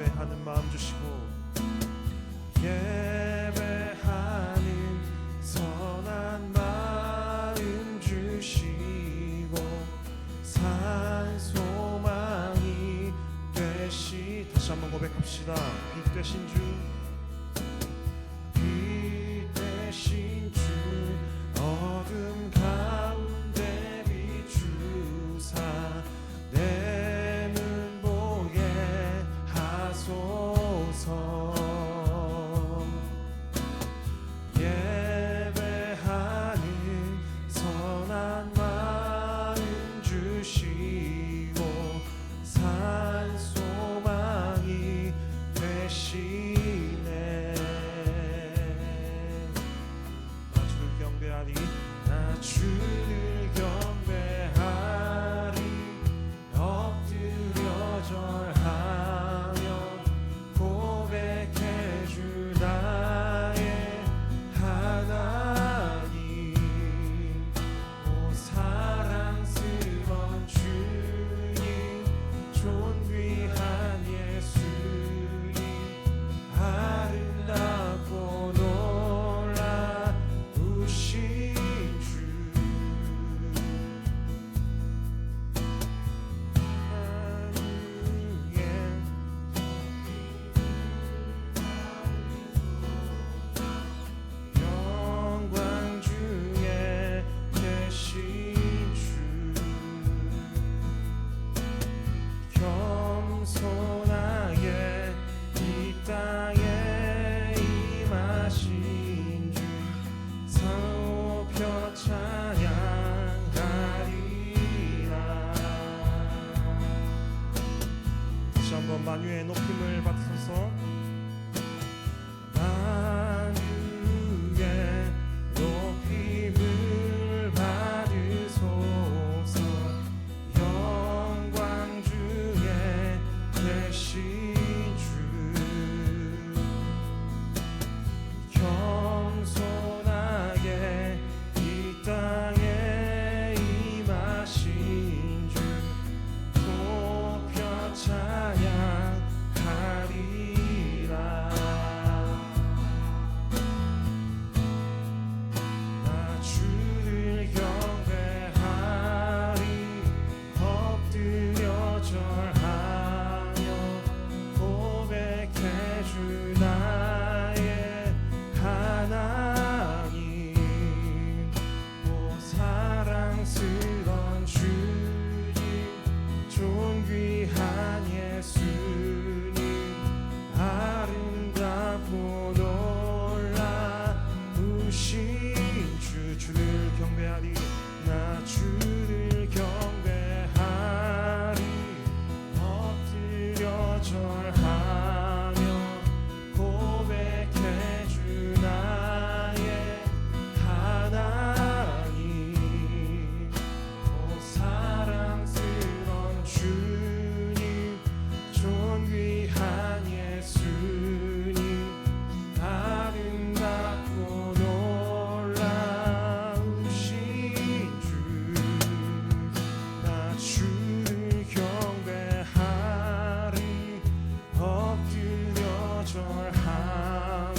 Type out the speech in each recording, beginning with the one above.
예배하는 마음 주시고 예배하는 선한 마음 주시고 산 소망이 되시. 다시 한번 고백합시다. 빛 되신 주, 빛 되신 주, 어둠 가운데 비추사 내 눈 보게 하소서. 예배하는 선한 마음 주시고 산 소망이 되시네. 나 주를 경배하리, 나 주를 경배하리. 엎드려 절하며 고백해 주 나의 하나님. 오 사랑스러운 주님, 존귀한 예수님, 아름답고 놀라우신 주. 영광 중에 계신 주, 겸손하게 이 땅에 임하신 주, 높여 찬양하리라. 다시 한번 만유의 높임을 받으소서. 만유의 높임을 받으소서. 영광 중에 계신 주, 겸손하게 이 땅에 임하신 주, 높여 찬양하리라. 나 주를 경배하리, 엎드려 절하며 고백해 주 나의 하나님. 오 사랑스러운 주님, 존귀한 예수님, 아름답고 놀라우신 주. 주를 경배하리, 나 주를 경배하리. 엎드려 절하며 고백해 주 나의 하나님. 오 사랑스러운 주님, 존귀한 예수님, 아름답고 놀라우신 주. 나 주를 경배하리, 엎드려 절하며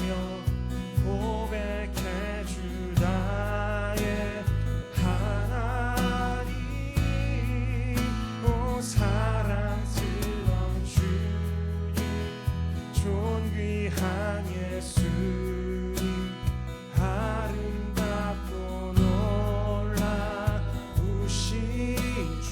고백해 주 나의 하나님. 오 사랑스러운 주님, 존귀한 예수님, 아름답고 놀라우신 주.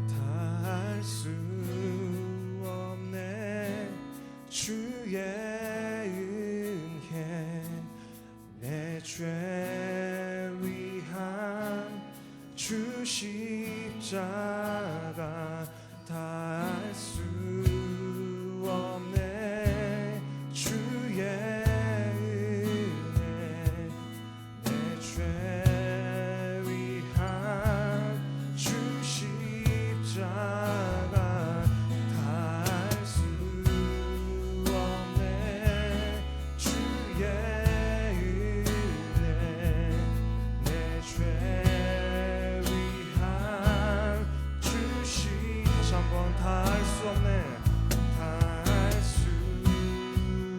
다할 수 없네 주의 은혜, 내 죄 위한 주시 십자가 닿을 수 없네. 주의 은혜 내 죄 위한 주 십자가 닿을 수 없네. 주의 은혜 내 죄 위한 주 다시 한번 닿을 수 없네. 닿을 수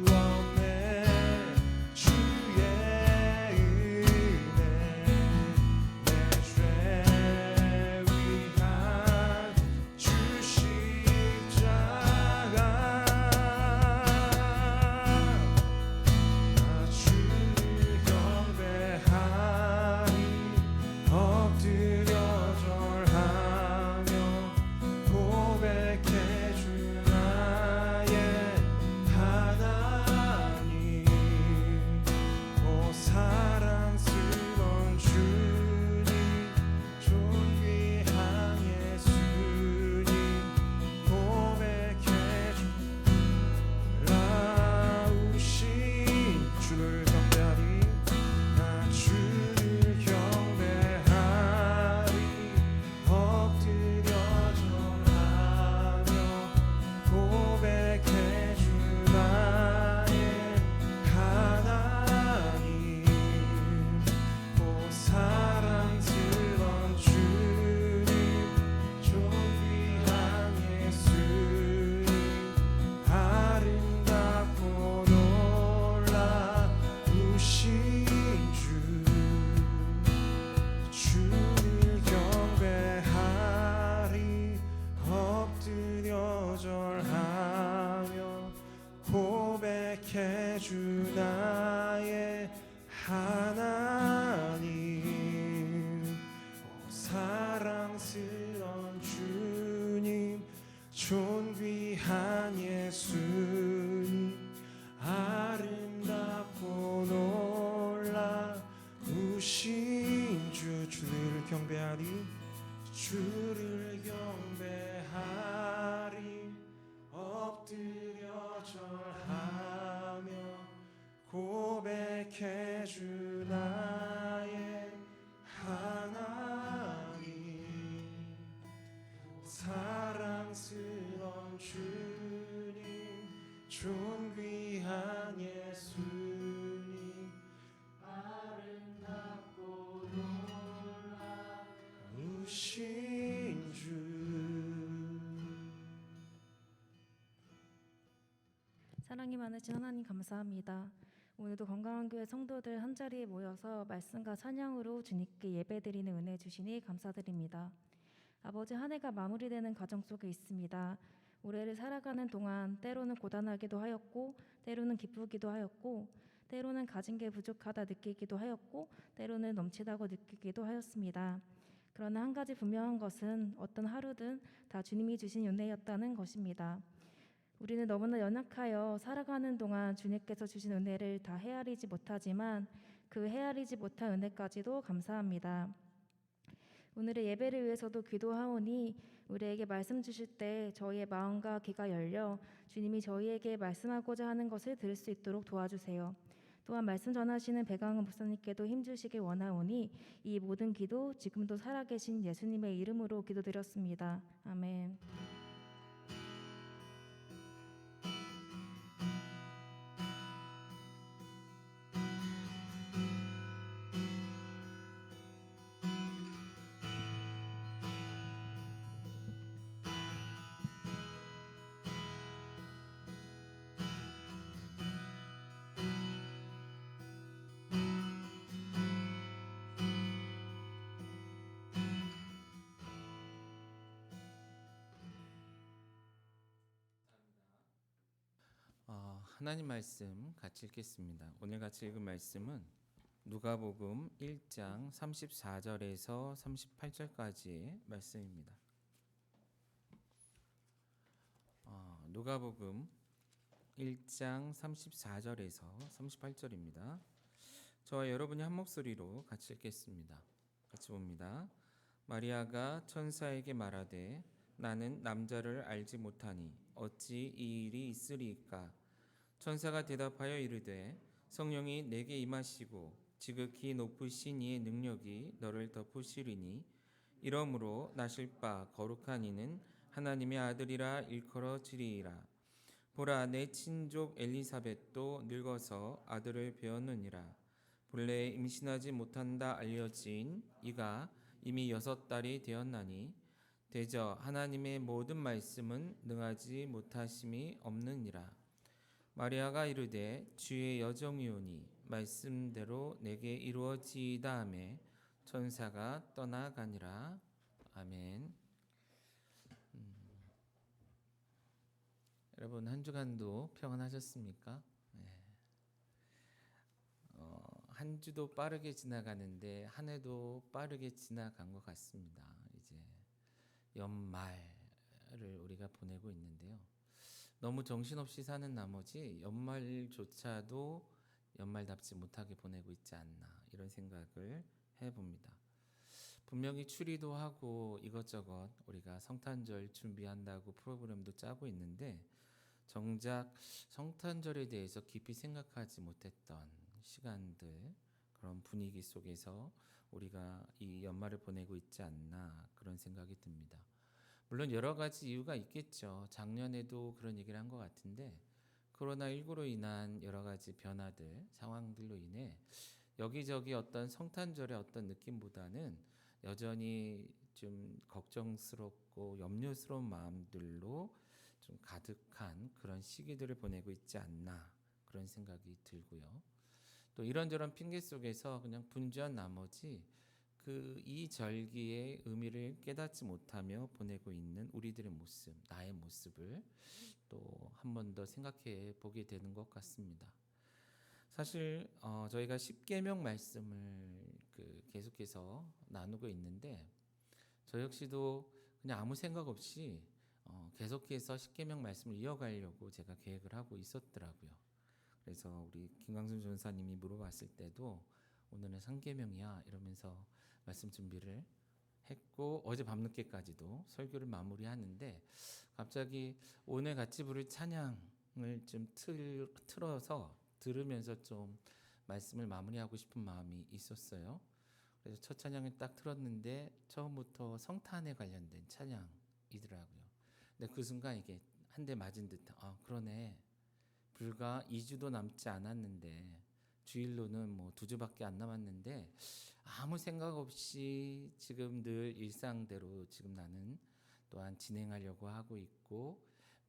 없네. 주의 은혜 내 죄 위한 주 십자가 나 주를 경배하리 엎드려 절하며 고백해 주 나의 하나님. 오 사랑스러운 주님 존귀한 예수님 고백해 주 라우신 주를 경배하리. 나 주를 경배하리 엎드려 절하며 고백해 주 나의 하나님. 오 사랑스러운 주님 존귀한 예수님 아름답고 놀라우신 주 주를 경배하리 엎드려 절하며 고백해 주 나의 하나님. 오 사랑스러운 주님 존귀한 예수님 아름답고 놀라우신 주 주를 경배하리. 주를 경배하리 엎드려 절하며 고백해 주 나의 하나님. 사랑스러운 주님 존귀한 예수님 아름답고 놀라우신 주. 사랑이 많으신 하나님 감사합니다. 오늘도 건강한 교회 성도들 한자리에 모여서 말씀과 찬양으로 주님께 예배드리는 은혜 주시니 감사드립니다. 아버지, 한 해가 마무리되는 과정 속에 있습니다. 올해를 살아가는 동안 때로는 고단하기도 하였고 때로는 기쁘기도 하였고 때로는 가진 게 부족하다 느끼기도 하였고 때로는 넘치다고 느끼기도 하였습니다. 그러나 한 가지 분명한 것은 어떤 하루든 다 주님이 주신 은혜였다는 것입니다. 우리는 너무나 연약하여 살아가는 동안 주님께서 주신 은혜를 다 헤아리지 못하지만 그 헤아리지 못한 은혜까지도 감사합니다. 오늘의 예배를 위해서도 기도하오니 우리에게 말씀 주실 때 저희의 마음과 귀가 열려 주님이 저희에게 말씀하고자 하는 것을 들을 수 있도록 도와주세요. 또한 말씀 전하시는 배강은 목사님께도 힘주시길 원하오니 이 모든 기도 지금도 살아계신 예수님의 이름으로 기도드렸습니다. 아멘. 하나님 말씀 같이 읽겠습니다. 오늘 같이 읽은 말씀은 누가복음 1장 34절에서 38절까지의 말씀입니다. 누가복음 1장 34절에서 38절입니다. 저와 여러분이 한 목소리로 같이 읽겠습니다. 같이 봅니다. 마리아가 천사에게 말하되 나는 남자를 알지 못하니 어찌 이 일이 있으리이까. 천사가 대답하여 이르되 성령이 내게 임하시고 지극히 높으신 이의 능력이 너를 덮으시리니 이러므로 나실 바 거룩한 이는 하나님의 아들이라 일컬어지리이라. 보라, 내 친족 엘리사벳도 늙어서 아들을 배었느니라. 본래 임신하지 못한다 알려진 이가 이미 6달이 되었나니 대저 하나님의 모든 말씀은 능하지 못하심이 없느니라. 마리아가 이르되 주의 여정이오니 말씀대로 내게 이루어지이다 하매 천사가 떠나가니라. 아멘. 여러분 한 주간도 평안하셨습니까? 한 주도 빠르게 지나가는데 한 해도 빠르게 지나간 것 같습니다. 이제 연말을 우리가 보내고 있는데요. 너무 정신없이 사는 나머지 연말조차도 연말답지 못하게 보내고 있지 않나 이런 생각을 해봅니다. 분명히 추리도 하고 이것저것 우리가 성탄절 준비한다고 프로그램도 짜고 있는데 정작 성탄절에 대해서 깊이 생각하지 못했던 시간들, 그런 분위기 속에서 우리가 이 연말을 보내고 있지 않나 그런 생각이 듭니다. 물론 여러 가지 이유가 있겠죠. 작년에도 그런 얘기를 한 것 같은데 코로나19로 인한 여러 가지 변화들, 상황들로 인해 여기저기 어떤 성탄절의 어떤 느낌보다는 여전히 좀 걱정스럽고 염려스러운 마음들로 좀 가득한 그런 시기들을 보내고 있지 않나 그런 생각이 들고요. 또 이런저런 핑계 속에서 그냥 분주한 나머지 이 절기의 의미를 깨닫지 못하며 보내고 있는 우리들의 모습, 나의 모습을 또 한 번 더 생각해 보게 되는 것 같습니다. 사실 저희가 십계명 말씀을 계속해서 나누고 있는데 저 역시도 그냥 아무 생각 없이 계속해서 십계명 말씀을 이어가려고 제가 계획을 하고 있었더라고요. 그래서 우리 김광순 전사님이 물어봤을 때도 오늘은 상계명이야 이러면서 말씀 준비를 했고 어제 밤늦게까지도 설교를 마무리하는데 갑자기 오늘 같이 부를 찬양을 좀 틀어서 들으면서 좀 말씀을 마무리하고 싶은 마음이 있었어요. 그래서 첫 찬양을 딱 틀었는데 처음부터 성탄에 관련된 찬양이더라고요. 근데 그 순간 이게 한 대 맞은 듯한 그러네. 불과 2주도 남지 않았는데 주일로는 뭐 2주밖에 안 남았는데 아무 생각 없이 지금 늘 일상대로 지금 나는 또한 진행하려고 하고 있고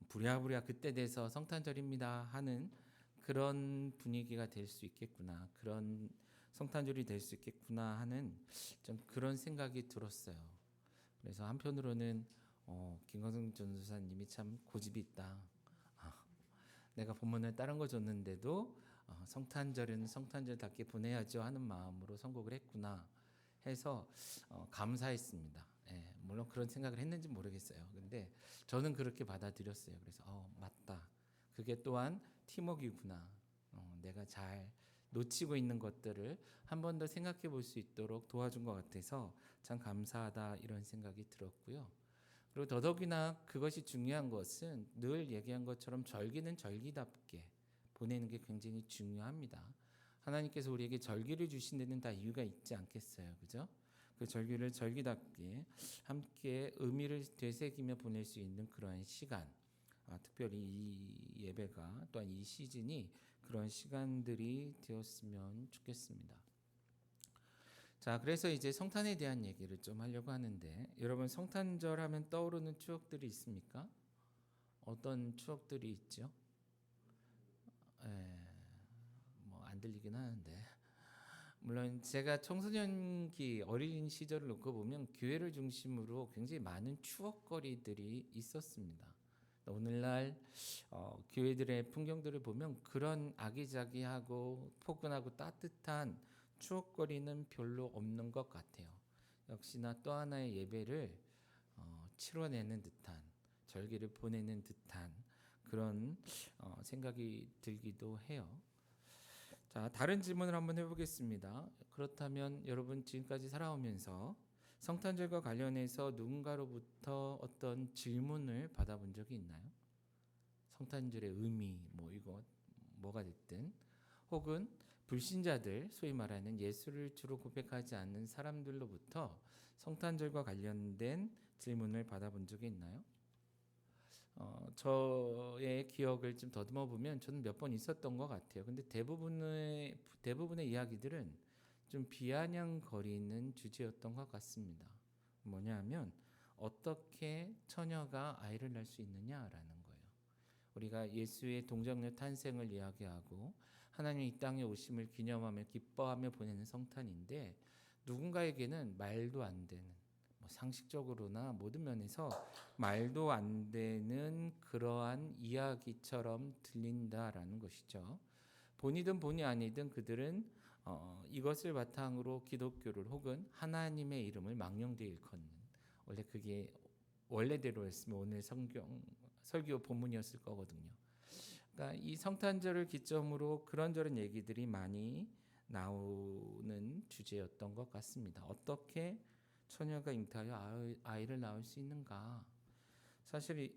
부랴부랴 그때 돼서 성탄절입니다 하는 그런 분위기가 될 수 있겠구나, 그런 성탄절이 될 수 있겠구나 하는 좀 그런 생각이 들었어요. 그래서 한편으로는 김광성 전도사님이 참 고집이 있다. 내가 본문을 다른 거 줬는데도 성탄절은 성탄절답게 보내야죠 하는 마음으로 선곡을 했구나 해서 감사했습니다. 예, 물론 그런 생각을 했는지 모르겠어요. 근데 저는 그렇게 받아들였어요. 그래서 맞다. 그게 또한 팀워크이구나. 내가 잘 놓치고 있는 것들을 한 번 더 생각해 볼 수 있도록 도와준 것 같아서 참 감사하다 이런 생각이 들었고요. 그리고 더더욱이나 그것이 중요한 것은 늘 얘기한 것처럼 절기는 절기답게 보내는 게 굉장히 중요합니다. 하나님께서 우리에게 절기를 주신 데는 다 이유가 있지 않겠어요, 그죠? 그 절기를 절기답게 함께 의미를 되새기며 보낼 수 있는 그러한 시간, 특별히 이 예배가 또한 이 시즌이 그런 시간들이 되었으면 좋겠습니다. 자, 그래서 이제 성탄에 대한 얘기를 좀 하려고 하는데 여러분 성탄절 하면 떠오르는 추억들이 있습니까? 어떤 추억들이 있죠? 뭐 안 들리긴 하는데 물론 제가 청소년기 어린 시절을 놓고 보면 교회를 중심으로 굉장히 많은 추억거리들이 있었습니다. 오늘날 교회들의 풍경들을 보면 그런 아기자기하고 포근하고 따뜻한 추억거리는 별로 없는 것 같아요. 역시나 또 하나의 예배를 치러내는 듯한, 절기를 보내는 듯한 그런 생각이 들기도 해요. 자, 다른 질문을 한번 해보겠습니다. 그렇다면 여러분 지금까지 살아오면서 성탄절과 관련해서 누군가로부터 어떤 질문을 받아본 적이 있나요? 성탄절의 의미 뭐 이거 뭐가 됐든, 혹은 불신자들, 소위 말하는 예수를 주로 고백하지 않는 사람들로부터 성탄절과 관련된 질문을 받아본 적이 있나요? 저의 기억을 좀 더듬어 보면 저는 몇 번 있었던 것 같아요. 근데 대부분의 이야기들은 좀 비아냥거리는 주제였던 것 같습니다. 뭐냐면 어떻게 처녀가 아이를 낳을 수 있느냐라는 거예요. 우리가 예수의 동정녀 탄생을 이야기하고 하나님 이 땅에 오심을 기념하며 기뻐하며 보내는 성탄인데, 누군가에게는 말도 안 되는, 상식적으로나 모든 면에서 말도 안 되는 그러한 이야기처럼 들린다라는 것이죠. 본이든 본이 아니든 그들은 이것을 바탕으로 기독교를 혹은 하나님의 이름을 망령되이 일컫는, 원래 그게 원래대로였으면 오늘 설교 본문이었을 거거든요. 그러니까 이 성탄절을 기점으로 그런저런 얘기들이 많이 나오는 주제였던 것 같습니다. 어떻게 처녀가 잉태하여 아이를 낳을 수 있는가? 사실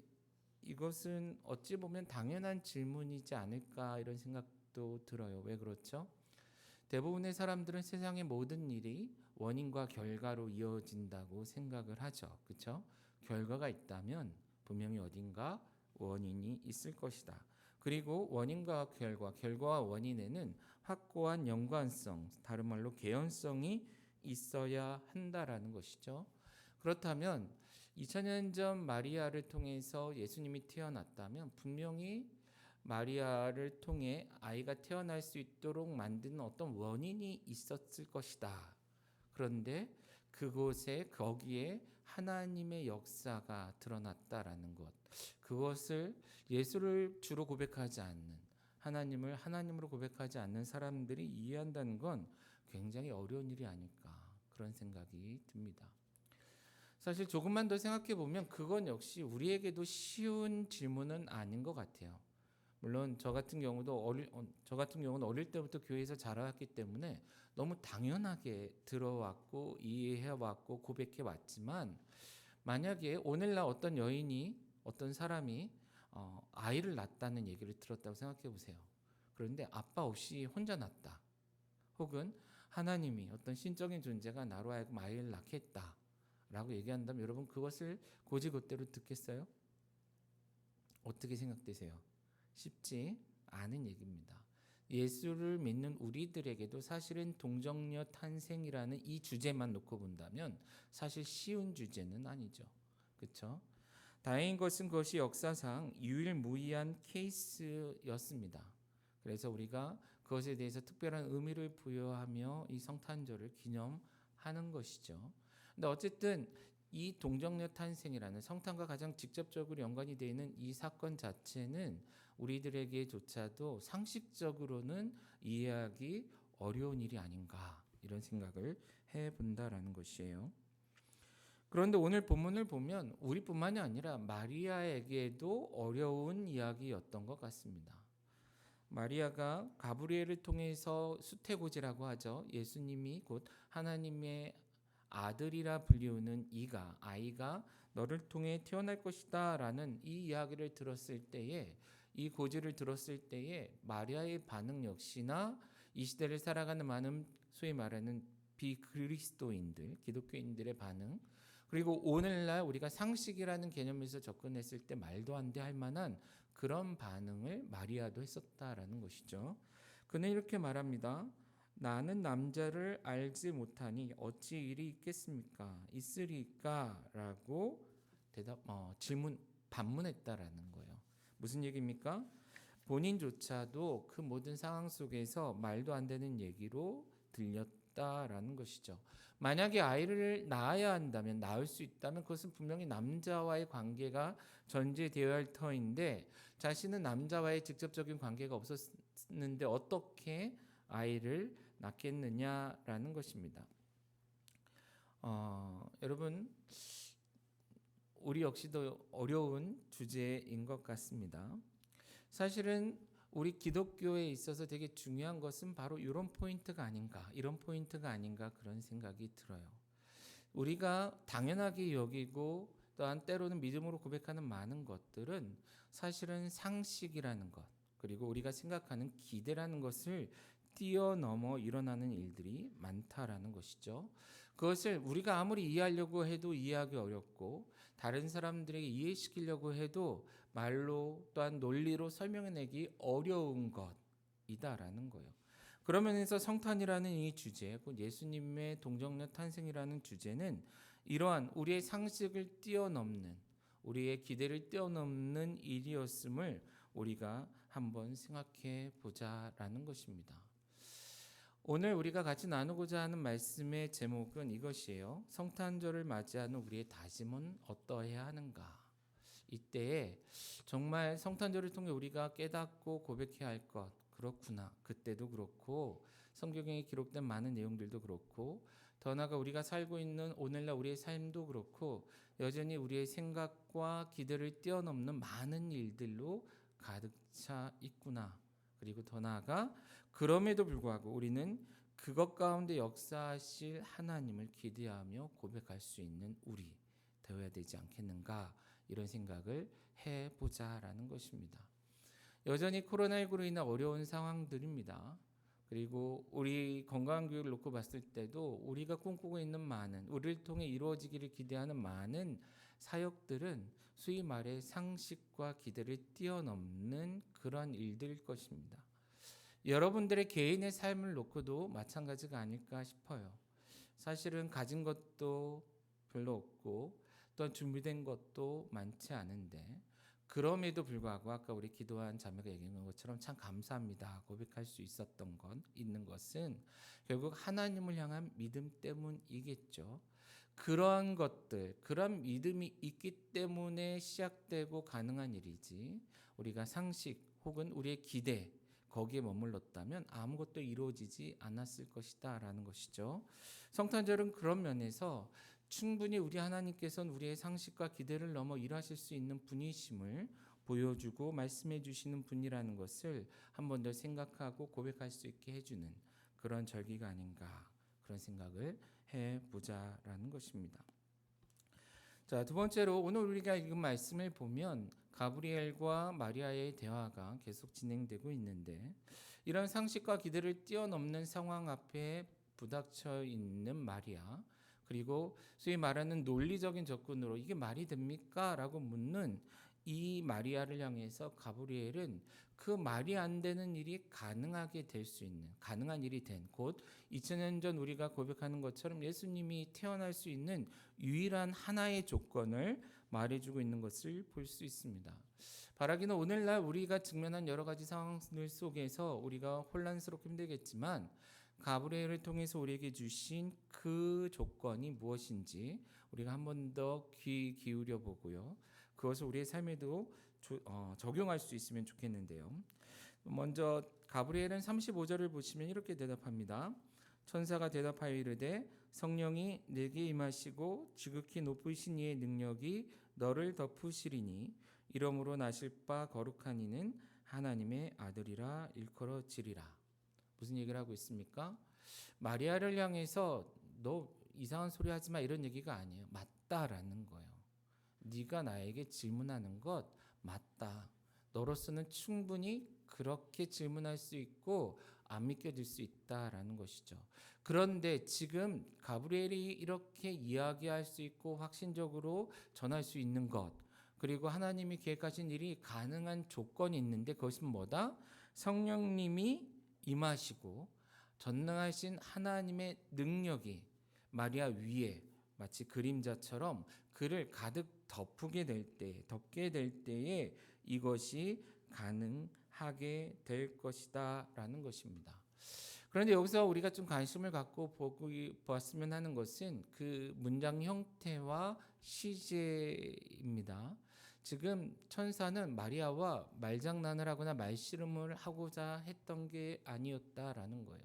이것은 어찌 보면 당연한 질문이지 않을까 이런 생각도 들어요. 왜 그렇죠? 대부분의 사람들은 세상의 모든 일이 원인과 결과로 이어진다고 생각을 하죠. 그렇죠? 결과가 있다면 분명히 어딘가 원인이 있을 것이다. 그리고 원인과 결과와 원인에는 확고한 연관성, 다른 말로 개연성이 있어야 한다라는 것이죠. 그렇다면 2000년 전 마리아를 통해서 예수님이 태어났다면 분명히 마리아를 통해 아이가 태어날 수 있도록 만드는 어떤 원인이 있었을 것이다. 그런데 거기에 하나님의 역사가 드러났다라는 것, 그것을 예수를 주로 고백하지 않는, 하나님을 하나님으로 고백하지 않는 사람들이 이해한다는 건 굉장히 어려운 일이 아닐까, 그런 생각이 듭니다. 사실 조금만 더 생각해 보면 그건 역시 우리에게도 쉬운 질문은 아닌 것 같아요. 물론 저 같은 경우는 어릴 때부터 교회에서 자라왔기 때문에 너무 당연하게 들어왔고 이해해왔고 고백해왔지만, 만약에 오늘날 어떤 사람이 아이를 낳았다는 얘기를 들었다고 생각해 보세요. 그런데 아빠 없이 혼자 낳았다, 혹은 하나님이 어떤 신적인 존재가 나로 하여금 아이를 낳게 했다라고 얘기한다면 여러분 그것을 곧이곧대로 듣겠어요? 어떻게 생각되세요? 쉽지 않은 얘기입니다. 예수를 믿는 우리들에게도 사실은 동정녀 탄생이라는 이 주제만 놓고 본다면 사실 쉬운 주제는 아니죠. 그렇죠? 다행인 것은 그것이 역사상 유일무이한 케이스였습니다. 그래서 우리가 그것에 대해서 특별한 의미를 부여하며 이 성탄절을 기념하는 것이죠. 근데 어쨌든 이 동정녀 탄생이라는 성탄과 가장 직접적으로 연관이 되어 있는 이 사건 자체는 우리들에게조차도 상식적으로는 이해하기 어려운 일이 아닌가, 이런 생각을 해본다라는 것이에요. 그런데 오늘 본문을 보면 우리뿐만이 아니라 마리아에게도 어려운 이야기였던 것 같습니다. 마리아가 가브리엘을 통해서 수태고지라고 하죠. 예수님이 곧 하나님의 아들이라 불리우는 아이가 너를 통해 태어날 것이다 라는 이 이야기를 들었을 때에, 이 고지를 들었을 때에 마리아의 반응 역시나 이 시대를 살아가는 많은 소위 말하는 비그리스도인들, 기독교인들의 반응, 그리고 오늘날 우리가 상식이라는 개념에서 접근했을 때 말도 안 돼 할 만한 그런 반응을 마리아도 했었다라는 것이죠. 그는 이렇게 말합니다. 나는 남자를 알지 못하니 어찌 일이 있으리까? 라고 반문했다라는 거예요. 무슨 얘기입니까? 본인조차도 그 모든 상황 속에서 말도 안 되는 얘기로 들렸다라는 것이죠. 만약에 아이를 낳아야 한다면, 낳을 수 있다면 그것은 분명히 남자와의 관계가 전제되어야 할 터인데, 자신은 남자와의 직접적인 관계가 없었는데 어떻게 아이를 낳겠느냐라는 것입니다. 여러분, 우리 역시도 어려운 주제인 것 같습니다. 사실은 우리 기독교에 있어서 되게 중요한 것은 바로 이런 포인트가 아닌가 그런 생각이 들어요. 우리가 당연하게 여기고 또한 때로는 믿음으로 고백하는 많은 것들은 사실은 상식이라는 것, 그리고 우리가 생각하는 기대라는 것을 뛰어넘어 일어나는 일들이 많다라는 것이죠. 그것을 우리가 아무리 이해하려고 해도 이해하기 어렵고 다른 사람들에게 이해시키려고 해도 말로 또한 논리로 설명해내기 어려운 것이다라는 거예요. 그런 면에서 성탄이라는 이 주제, 곧 예수님의 동정녀 탄생이라는 주제는 이러한 우리의 상식을 뛰어넘는, 우리의 기대를 뛰어넘는 일이었음을 우리가 한번 생각해 보자라는 것입니다. 오늘 우리가 같이 나누고자 하는 말씀의 제목은 이것이에요. 성탄절을 맞이하는 우리의 다짐은 어떠해야 하는가? 이때에 정말 성탄절을 통해 우리가 깨닫고 고백해야 할 것, 그렇구나. 그때도 그렇고 성경에 기록된 많은 내용들도 그렇고 더 나아가 우리가 살고 있는 오늘날 우리의 삶도 그렇고 여전히 우리의 생각과 기대를 뛰어넘는 많은 일들로 가득 차 있구나. 그리고 더 나아가 그럼에도 불구하고 우리는 그것 가운데 역사하실 하나님을 기대하며 고백할 수 있는 우리 되어야 되지 않겠는가, 이런 생각을 해보자라는 것입니다. 여전히 코로나19로 인한 어려운 상황들입니다. 그리고 우리 건강한 교육을 놓고 봤을 때도 우리가 꿈꾸고 있는 많은, 우리를 통해 이루어지기를 기대하는 많은 사역들은 소위 말해 상식과 기대를 뛰어넘는 그런 일들일 것입니다. 여러분들의 개인의 삶을 놓고도 마찬가지가 아닐까 싶어요. 사실은 가진 것도 별로 없고 또한 준비된 것도 많지 않은데 그럼에도 불구하고 아까 우리 기도한 자매가 얘기한 것처럼 참 감사합니다 고백할 수 있었던 건 있는 것은 결국 하나님을 향한 믿음 때문이겠죠. 그러한 것들, 그런 믿음이 있기 때문에 시작되고 가능한 일이지 우리가 상식 혹은 우리의 기대 거기에 머물렀다면 아무것도 이루어지지 않았을 것이다 라는 것이죠. 성탄절은 그런 면에서 충분히 우리 하나님께서는 우리의 상식과 기대를 넘어 일하실 수 있는 분이심을 보여주고 말씀해 주시는 분이라는 것을 한 번 더 생각하고 고백할 수 있게 해주는 그런 절기가 아닌가, 그런 생각을 해보자라는 것입니다. 자, 두 번째로 오늘 우리가 읽은 말씀을 보면 가브리엘과 마리아의 대화가 계속 진행되고 있는데 이런 상식과 기대를 뛰어넘는 상황 앞에 부닥쳐 있는 마리아, 그리고 소위 말하는 논리적인 접근으로 이게 말이 됩니까? 라고 묻는 이 마리아를 향해서 가브리엘은 그 말이 안 되는 일이 가능하게 될 수 있는, 가능한 일이 된, 곧 2000년 전 우리가 고백하는 것처럼 예수님이 태어날 수 있는 유일한 하나의 조건을 말해주고 있는 것을 볼 수 있습니다. 바라기는 오늘날 우리가 직면한 여러 가지 상황들 속에서 우리가 혼란스럽고 힘들겠지만 가브리엘을 통해서 우리에게 주신 그 조건이 무엇인지 우리가 한 번 더 귀 기울여 보고요. 그것을 우리의 삶에도 적용할 수 있으면 좋겠는데요. 먼저 가브리엘은 35절을 보시면 이렇게 대답합니다. 천사가 대답하여 이르되 성령이 내게 임하시고 지극히 높으신 이의 능력이 너를 덮으시리니 이러므로 나실 바 거룩한 이는 하나님의 아들이라 일컬어지리라. 무슨 얘기를 하고 있습니까? 마리아를 향해서 너 이상한 소리 하지 마 이런 얘기가 아니에요. 맞다라는 거예요. 네가 나에게 질문하는 것 맞다. 너로서는 충분히 그렇게 질문할 수 있고 안 믿겨질 수 있다라는 것이죠. 그런데 지금 가브리엘이 이렇게 이야기할 수 있고 확신적으로 전할 수 있는 것, 그리고 하나님이 계획하신 일이 가능한 조건이 있는데 그것은 뭐다? 성령님이 임하시고 전능하신 하나님의 능력이 마리아 위에 마치 그림자처럼 그를 가득 덮게 될 때에 이것이 가능하게 될 것이다라는 것입니다. 그런데 여기서 우리가 좀 관심을 갖고 보았으면 하는 것은 그 문장 형태와 시제입니다. 지금 천사는 마리아와 말장난을 하거나 말씨름을 하고자 했던 게 아니었다라는 거예요.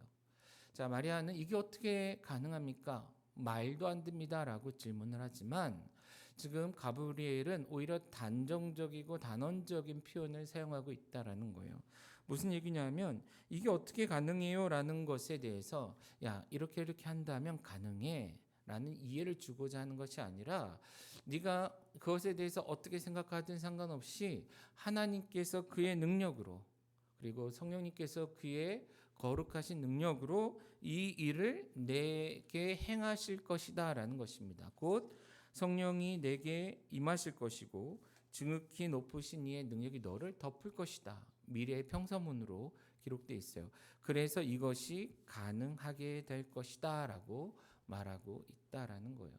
자, 마리아는 이게 어떻게 가능합니까? 말도 안 됩니다라고 질문을 하지만 지금 가브리엘은 오히려 단정적이고 단언적인 표현을 사용하고 있다라는 거예요. 무슨 얘기냐면 이게 어떻게 가능해요? 라는 것에 대해서 야, 이렇게 한다면 가능해. 라는 이해를 주고자 하는 것이 아니라 네가 그것에 대해서 어떻게 생각하든 상관없이 하나님께서 그의 능력으로 그리고 성령님께서 그의 거룩하신 능력으로 이 일을 내게 행하실 것이다 라는 것입니다. 곧 성령이 내게 임하실 것이고 지극히 높으신 이의 능력이 너를 덮을 것이다. 미래의 평서문으로 기록되어 있어요. 그래서 이것이 가능하게 될 것이다 라고 말하고 있다라는 거예요.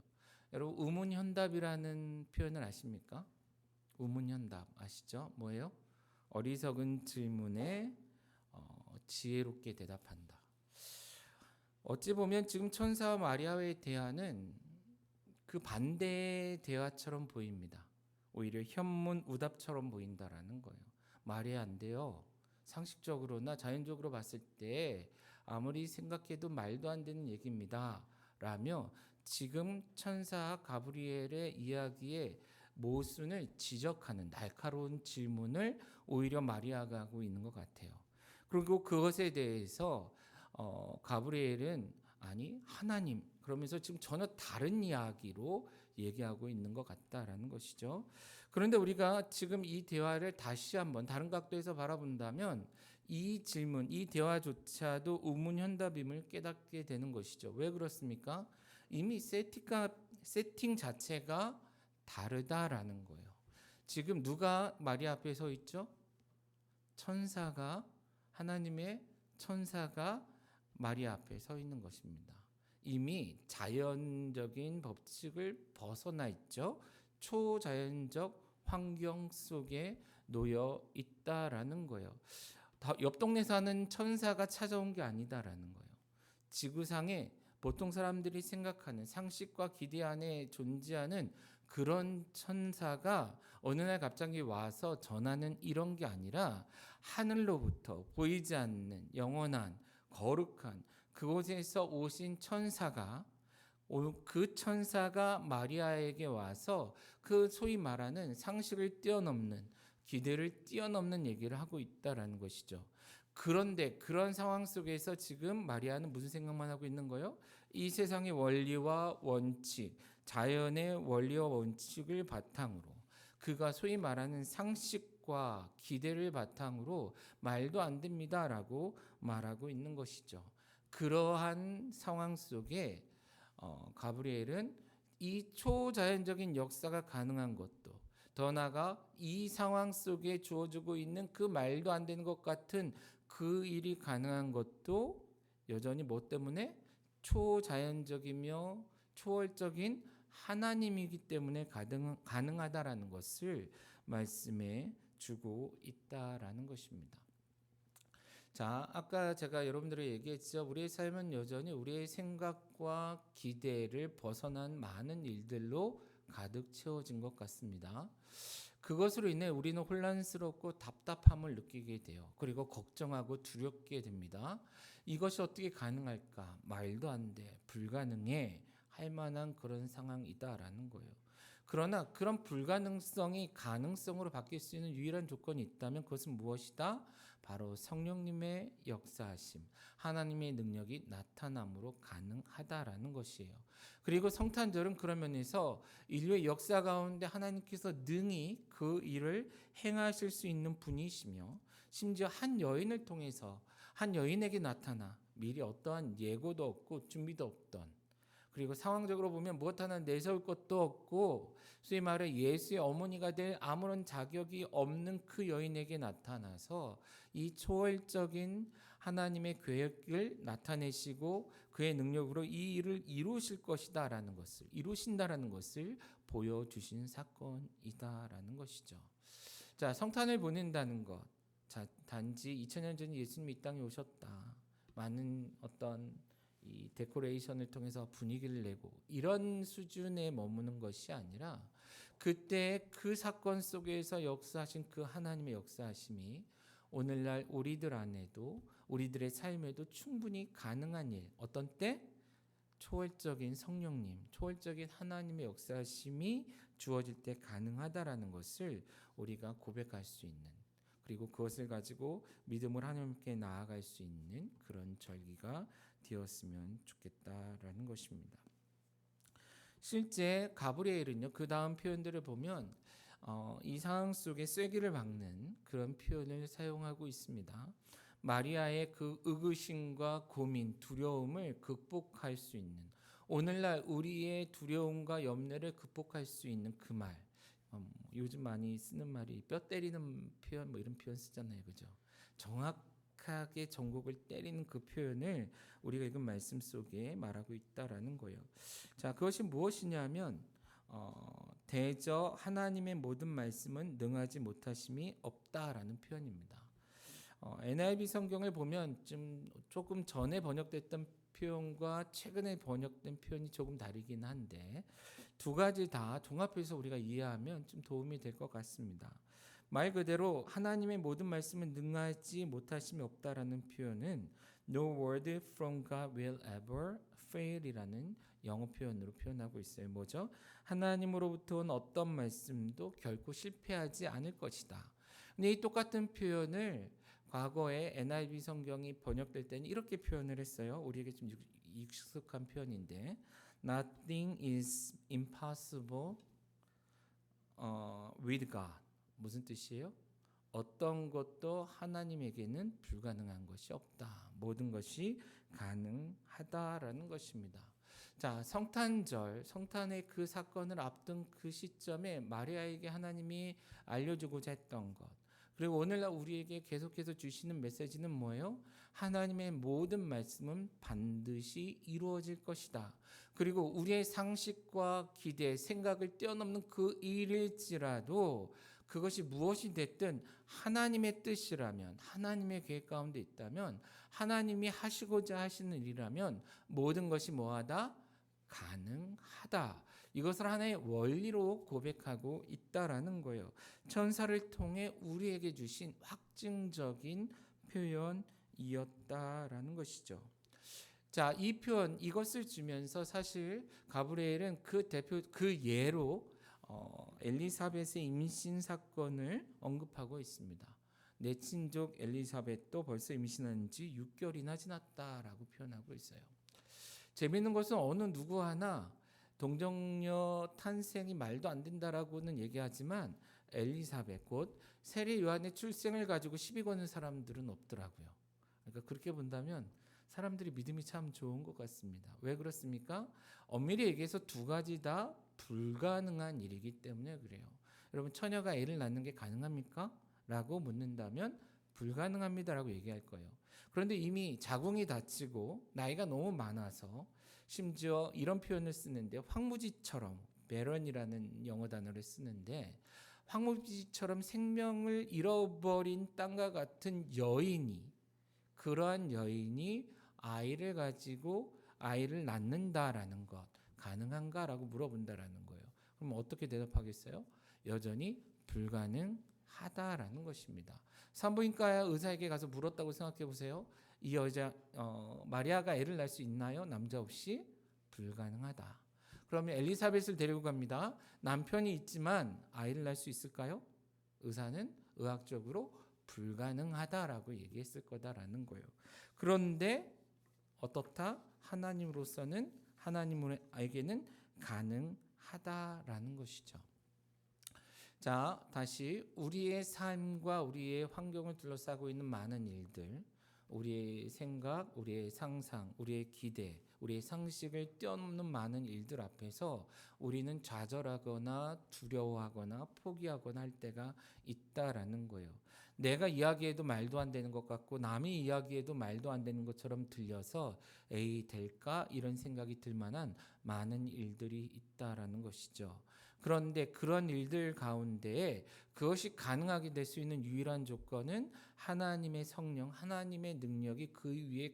여러분 우문현답이라는 표현을 아십니까? 우문현답 아시죠? 뭐예요? 어리석은 질문에 지혜롭게 대답한다. 어찌 보면 지금 천사와 마리아의 대화는 그 반대의 대화처럼 보입니다. 오히려 현문우답처럼 보인다라는 거예요. 말이 안 돼요. 상식적으로나 자연적으로 봤을 때 아무리 생각해도 말도 안 되는 얘기입니다. 라며 지금 천사 가브리엘의 이야기의 모순을 지적하는 날카로운 질문을 오히려 마리아가 하고 있는 것 같아요. 그리고 그것에 대해서 가브리엘은 아니 하나님 그러면서 지금 전혀 다른 이야기로 얘기하고 있는 것 같다라는 것이죠. 그런데 우리가 지금 이 대화를 다시 한번 다른 각도에서 바라본다면 이 질문, 이 대화조차도 우문현답임을 깨닫게 되는 것이죠. 왜 그렇습니까? 이미 세팅 자체가 다르다라는 거예요. 지금 누가 마리아 앞에 서 있죠? 천사가 하나님의 천사가 마리아 앞에 서 있는 것입니다. 이미 자연적인 법칙을 벗어나 있죠. 초자연적 환경 속에 놓여 있다라는 거예요. 옆 동네 사는 천사가 찾아온 게 아니다라는 거예요. 지구상에 보통 사람들이 생각하는 상식과 기대 안에 존재하는 그런 천사가 어느 날 갑자기 와서 전하는 이런 게 아니라 하늘로부터 보이지 않는 영원한 거룩한 그곳에서 오신 천사가 그 천사가 마리아에게 와서 그 소위 말하는 상식을 뛰어넘는 기대를 뛰어넘는 얘기를 하고 있다라는 것이죠. 그런데 그런 상황 속에서 지금 마리아는 무슨 생각만 하고 있는 거예요? 이 세상의 원리와 원칙, 자연의 원리와 원칙을 바탕으로 그가 소위 말하는 상식과 기대를 바탕으로 말도 안 됩니다라고 말하고 있는 것이죠. 그러한 상황 속에 가브리엘은 이 초자연적인 역사가 가능한 것도 더 나아가 이 상황 속에 주어지고 있는 그 말도 안 되는 것 같은 그 일이 가능한 것도 여전히 뭐 때문에 초자연적이며 초월적인 하나님이기 때문에 가능하다라는 것을 말씀해 주고 있다라는 것입니다. 자, 아까 제가 여러분들에게 얘기했죠. 우리의 삶은 여전히 우리의 생각과 기대를 벗어난 많은 일들로 가득 채워진 것 같습니다. 그것으로 인해 우리는 혼란스럽고 답답함을 느끼게 돼요. 그리고 걱정하고 두렵게 됩니다. 이것이 어떻게 가능할까? 말도 안 돼. 불가능해. 할 만한 그런 상황이다라는 거예요. 그러나 그런 불가능성이 가능성으로 바뀔 수 있는 유일한 조건이 있다면 그것은 무엇이다? 바로 성령님의 역사하심, 하나님의 능력이 나타남으로 가능하다라는 것이에요. 그리고 성탄절은 그런 면에서 인류의 역사 가운데 하나님께서 능히 그 일을 행하실 수 있는 분이시며 심지어 한 여인을 통해서 한 여인에게 나타나 미리 어떠한 예고도 없고 준비도 없던 그리고 상황적으로 보면 무엇 하나 내세울 것도 없고 소위 말해 예수의 어머니가 될 아무런 자격이 없는 그 여인에게 나타나서 이 초월적인 하나님의 계획을 나타내시고 그의 능력으로 이 일을 이루실 것이다라는 것을 이루신다라는 것을 보여주신 사건이다라는 것이죠. 자, 성탄을 보낸다는 것. 자, 단지 2000년 전 예수님이 이 땅에 오셨다. 많은 어떤 이 데코레이션을 통해서 분위기를 내고 이런 수준에 머무는 것이 아니라 그때 그 사건 속에서 역사하신 그 하나님의 역사하심이 오늘날 우리들 안에도 우리들의 삶에도 충분히 가능한 일. 어떤 때? 초월적인 성령님, 초월적인 하나님의 역사하심이 주어질 때 가능하다라는 것을 우리가 고백할 수 있는 그리고 그것을 가지고 믿음으로 하나님께 나아갈 수 있는 그런 절기가 되었으면 좋겠다라는 것입니다. 실제 가브리엘은요, 그 다음 표현들을 보면 이 상황 속에 쐐기를 박는 그런 표현을 사용하고 있습니다. 마리아의 그 의구심과 고민, 두려움을 극복할 수 있는, 오늘날 우리의 두려움과 염려를 극복할 수 있는 그 말, 요즘 많이 쓰는 말이 뼈 때리는 표현, 뭐 이런 표현 쓰잖아요, 그죠? 정확하게 전곡을 때리는 그 표현을 우리가 읽은 말씀 속에 말하고 있다라는 거예요. 자, 그것이 무엇이냐면 대저 하나님의 모든 말씀은 능하지 못하심이 없다라는 표현입니다. NIV 성경을 보면 조금 전에 번역됐던 표현과 최근에 번역된 표현이 조금 다르긴 한데 두 가지 다 종합해서 우리가 이해하면 좀 도움이 될 것 같습니다. 말 그대로 하나님의 모든 말씀은 능하지 못하심이 없다라는 표현은 No word from God will ever fail이라는 영어 표현으로 표현하고 있어요. 뭐죠? 하나님으로부터 온 어떤 말씀도 결코 실패하지 않을 것이다. 근데 이 똑같은 표현을 과거에 NIV 성경이 번역될 때는 이렇게 표현을 했어요. 우리에게 좀 익숙한 표현인데 Nothing is impossible with God. 무슨 뜻이에요? 어떤 것도 하나님에게는 불가능한 것이 없다. 모든 것이 가능하다라는 것입니다. 자, 성탄절, 성탄의 그 사건을 앞둔 그 시점에 마리아에게 하나님이 알려주고자 했던 것, 그리고 오늘날 우리에게 계속해서 주시는 메시지는 뭐예요? 하나님의 모든 말씀은 반드시 이루어질 것이다. 그리고 우리의 상식과 기대, 생각을 뛰어넘는 그 일일지라도 그것이 무엇이 됐든 하나님의 뜻이라면, 하나님의 계획 가운데 있다면, 하나님이 하시고자 하시는 일이라면 모든 것이 뭐하다? 가능하다. 이것을 하나의 원리로 고백하고 있다라는 거예요. 천사를 통해 우리에게 주신 확증적인 표현이었다라는 것이죠. 자, 이 표현, 이것을 주면서 사실 가브리엘은 그 예로 엘리사벳의 임신 사건을 언급하고 있습니다. 내 친족 엘리사벳도 벌써 임신한 지 6개월이나 지났다라고 표현하고 있어요. 재미있는 것은 어느 누구 하나 동정녀 탄생이 말도 안 된다라고는 얘기하지만 엘리사벳 곧 세례 요한의 출생을 가지고 시비 거는 사람들은 없더라고요. 그러니까 그렇게 본다면 사람들이 믿음이 참 좋은 것 같습니다. 왜 그렇습니까? 엄밀히 얘기해서 두 가지 다 불가능한 일이기 때문에 그래요. 여러분, 처녀가 애를 낳는 게 가능합니까? 라고 묻는다면 불가능합니다라고 얘기할 거예요. 그런데 이미 자궁이 닫히고 나이가 너무 많아서 심지어 이런 표현을 쓰는데 황무지처럼 베런이라는 영어 단어를 쓰는데 황무지처럼 생명을 잃어버린 땅과 같은 여인이, 그러한 여인이 아이를 가지고 아이를 낳는다라는 것 가능한가라고 물어본다라는 거예요. 그럼 어떻게 대답하겠어요? 여전히 불가능하다라는 것입니다. 산부인과 의사에게 가서 물었다고 생각해 보세요. 이 여자 마리아가 애를 낳을 수 있나요? 남자 없이? 불가능하다. 그러면 엘리사벳을 데리고 갑니다. 남편이 있지만 아이를 낳을 수 있을까요? 의사는 의학적으로 불가능하다라고 얘기했을 거다라는 거예요. 그런데 어떻다? 하나님으로서는, 하나님에게는 가능하다라는 것이죠. 자, 다시 우리의 삶과 우리의 환경을 둘러싸고 있는 많은 일들, 우리의 생각, 우리의 상상, 우리의 기대, 우리의 상식을 뛰어넘는 많은 일들 앞에서 우리는 좌절하거나 두려워하거나 포기하거나 할 때가 있다라는 거예요. 내가 이야기해도 말도 안 되는 것 같고 남이 이야기해도 말도 안 되는 것처럼 들려서 에이 될까? 이런 생각이 들 만한 많은 일들이 있다라는 것이죠. 그런데 그런 일들 가운데 그것이 가능하게 될 수 있는 유일한 조건은 하나님의 성령, 하나님의 능력이 그 위에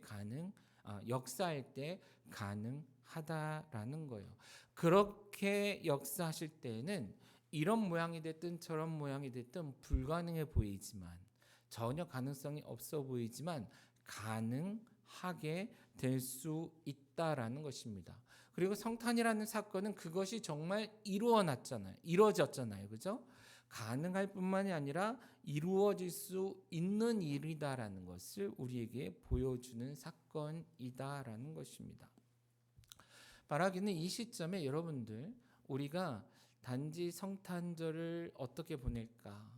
역사할 때 가능하다라는 거예요. 그렇게 역사하실 때는 이런 모양이 됐든 저런 모양이 됐든 불가능해 보이지만, 전혀 가능성이 없어 보이지만 가능하게 될 수 있다라는 것입니다. 그리고 성탄이라는 사건은 그것이 정말 이루어졌잖아요. 그죠? 가능할 뿐만이 아니라 이루어질 수 있는 일이다라는 것을 우리에게 보여주는 사건이다라는 것입니다. 바라기는 이 시점에 여러분들 우리가 단지 성탄절을 어떻게 보낼까,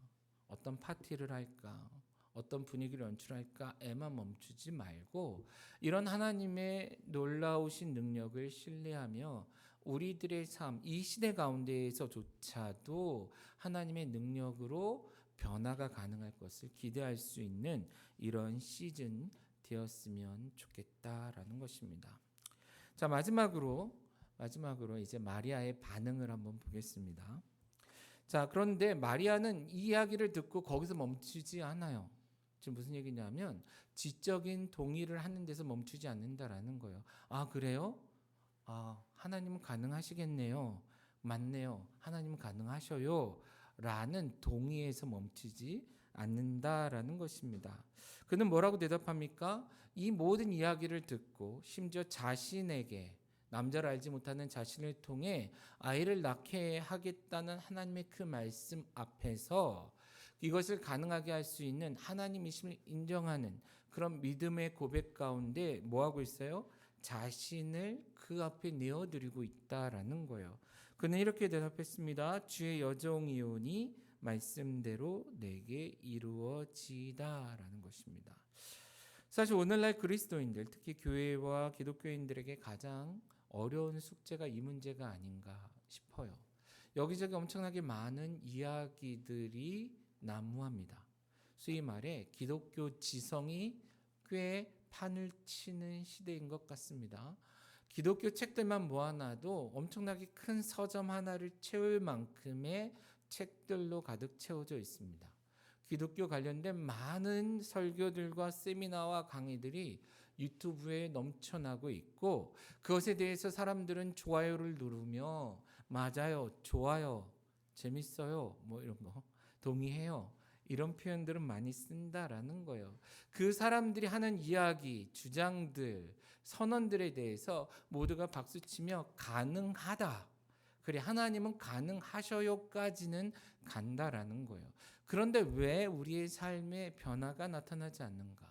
어떤 파티를 할까, 어떤 분위기를 연출할까에만 멈추지 말고 이런 하나님의 놀라우신 능력을 신뢰하며 우리들의 삶, 이 시대 가운데에서조차도 하나님의 능력으로 변화가 가능할 것을 기대할 수 있는 이런 시즌 되었으면 좋겠다라는 것입니다. 자, 마지막으로 이제 마리아의 반응을 한번 보겠습니다. 자, 그런데 마리아는 이 이야기를 듣고 거기서 멈추지 않아요. 지금 무슨 얘기냐면 지적인 동의를 하는 데서 멈추지 않는다라는 거예요. 아, 그래요? 아, 하나님은 가능하시겠네요. 맞네요. 하나님은 가능하셔요. 라는 동의에서 멈추지 않는다라는 것입니다. 그는 뭐라고 대답합니까? 이 모든 이야기를 듣고 심지어 자신에게 남자를 알지 못하는 자신을 통해 아이를 낳게 하겠다는 하나님의 그 말씀 앞에서 이것을 가능하게 할 수 있는 하나님이심을 인정하는 그런 믿음의 고백 가운데 뭐하고 있어요? 자신을 그 앞에 내어드리고 있다라는 거예요. 그는 이렇게 대답했습니다. 주의 여종이오니 말씀대로 내게 이루어지다라는 것입니다. 사실 오늘날 그리스도인들, 특히 교회와 기독교인들에게 가장 어려운 숙제가 이 문제가 아닌가 싶어요. 여기저기 엄청나게 많은 이야기들이 난무합니다. 소위 말해 기독교 지성이 꽤 판을 치는 시대인 것 같습니다. 기독교 책들만 모아놔도 엄청나게 큰 서점 하나를 채울 만큼의 책들로 가득 채워져 있습니다. 기독교 관련된 많은 설교들과 세미나와 강의들이 유튜브에 넘쳐나고 있고 그것에 대해서 사람들은 좋아요를 누르며 맞아요, 좋아요, 재밌어요, 뭐 이런 거 동의해요. 이런 표현들은 많이 쓴다라는 거예요. 그 사람들이 하는 이야기, 주장들, 선언들에 대해서 모두가 박수치며 가능하다. 그래, 하나님은 가능하셔요까지는 간다라는 거예요. 그런데 왜 우리의 삶에 변화가 나타나지 않는가?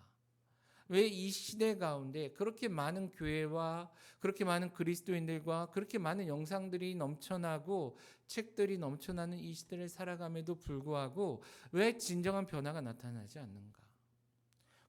왜 이 시대 가운데 그렇게 많은 교회와 그렇게 많은 그리스도인들과 그렇게 많은 영상들이 넘쳐나고 책들이 넘쳐나는 이 시대를 살아감에도 불구하고 왜 진정한 변화가 나타나지 않는가?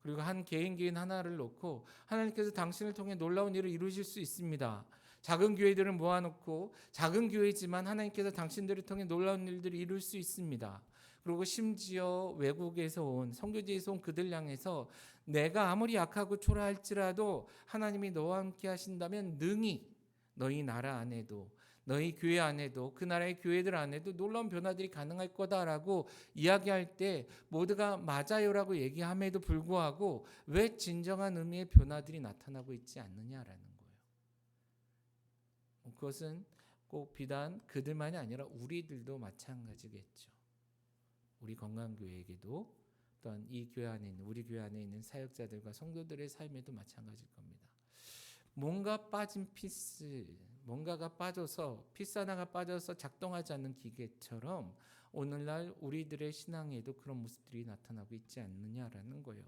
그리고 한 개인 하나를 놓고 하나님께서 당신을 통해 놀라운 일을 이루실 수 있습니다. 작은 교회들을 모아놓고 작은 교회지만 하나님께서 당신들을 통해 놀라운 일들을 이룰 수 있습니다. 그리고 심지어 외국에서 온 선교지에서 온 그들 향해서 내가 아무리 약하고 초라할지라도 하나님이 너와 함께 하신다면 능히 너희 나라 안에도 너희 교회 안에도 그 나라의 교회들 안에도 놀라운 변화들이 가능할 거다라고 이야기할 때 모두가 맞아요라고 얘기함에도 불구하고 왜 진정한 의미의 변화들이 나타나고 있지 않느냐라는 거예요. 그것은 꼭 비단 그들만이 아니라 우리들도 마찬가지겠죠. 우리 건강교회에게도 또한 이 교회 안에 있는 우리 교회 안에 있는 사역자들과 성도들의 삶에도 마찬가지일 겁니다. 뭔가 빠진 피스, 뭔가가 빠져서 피스 하나가 빠져서 작동하지 않는 기계처럼 오늘날 우리들의 신앙에도 그런 모습들이 나타나고 있지 않느냐라는 거예요.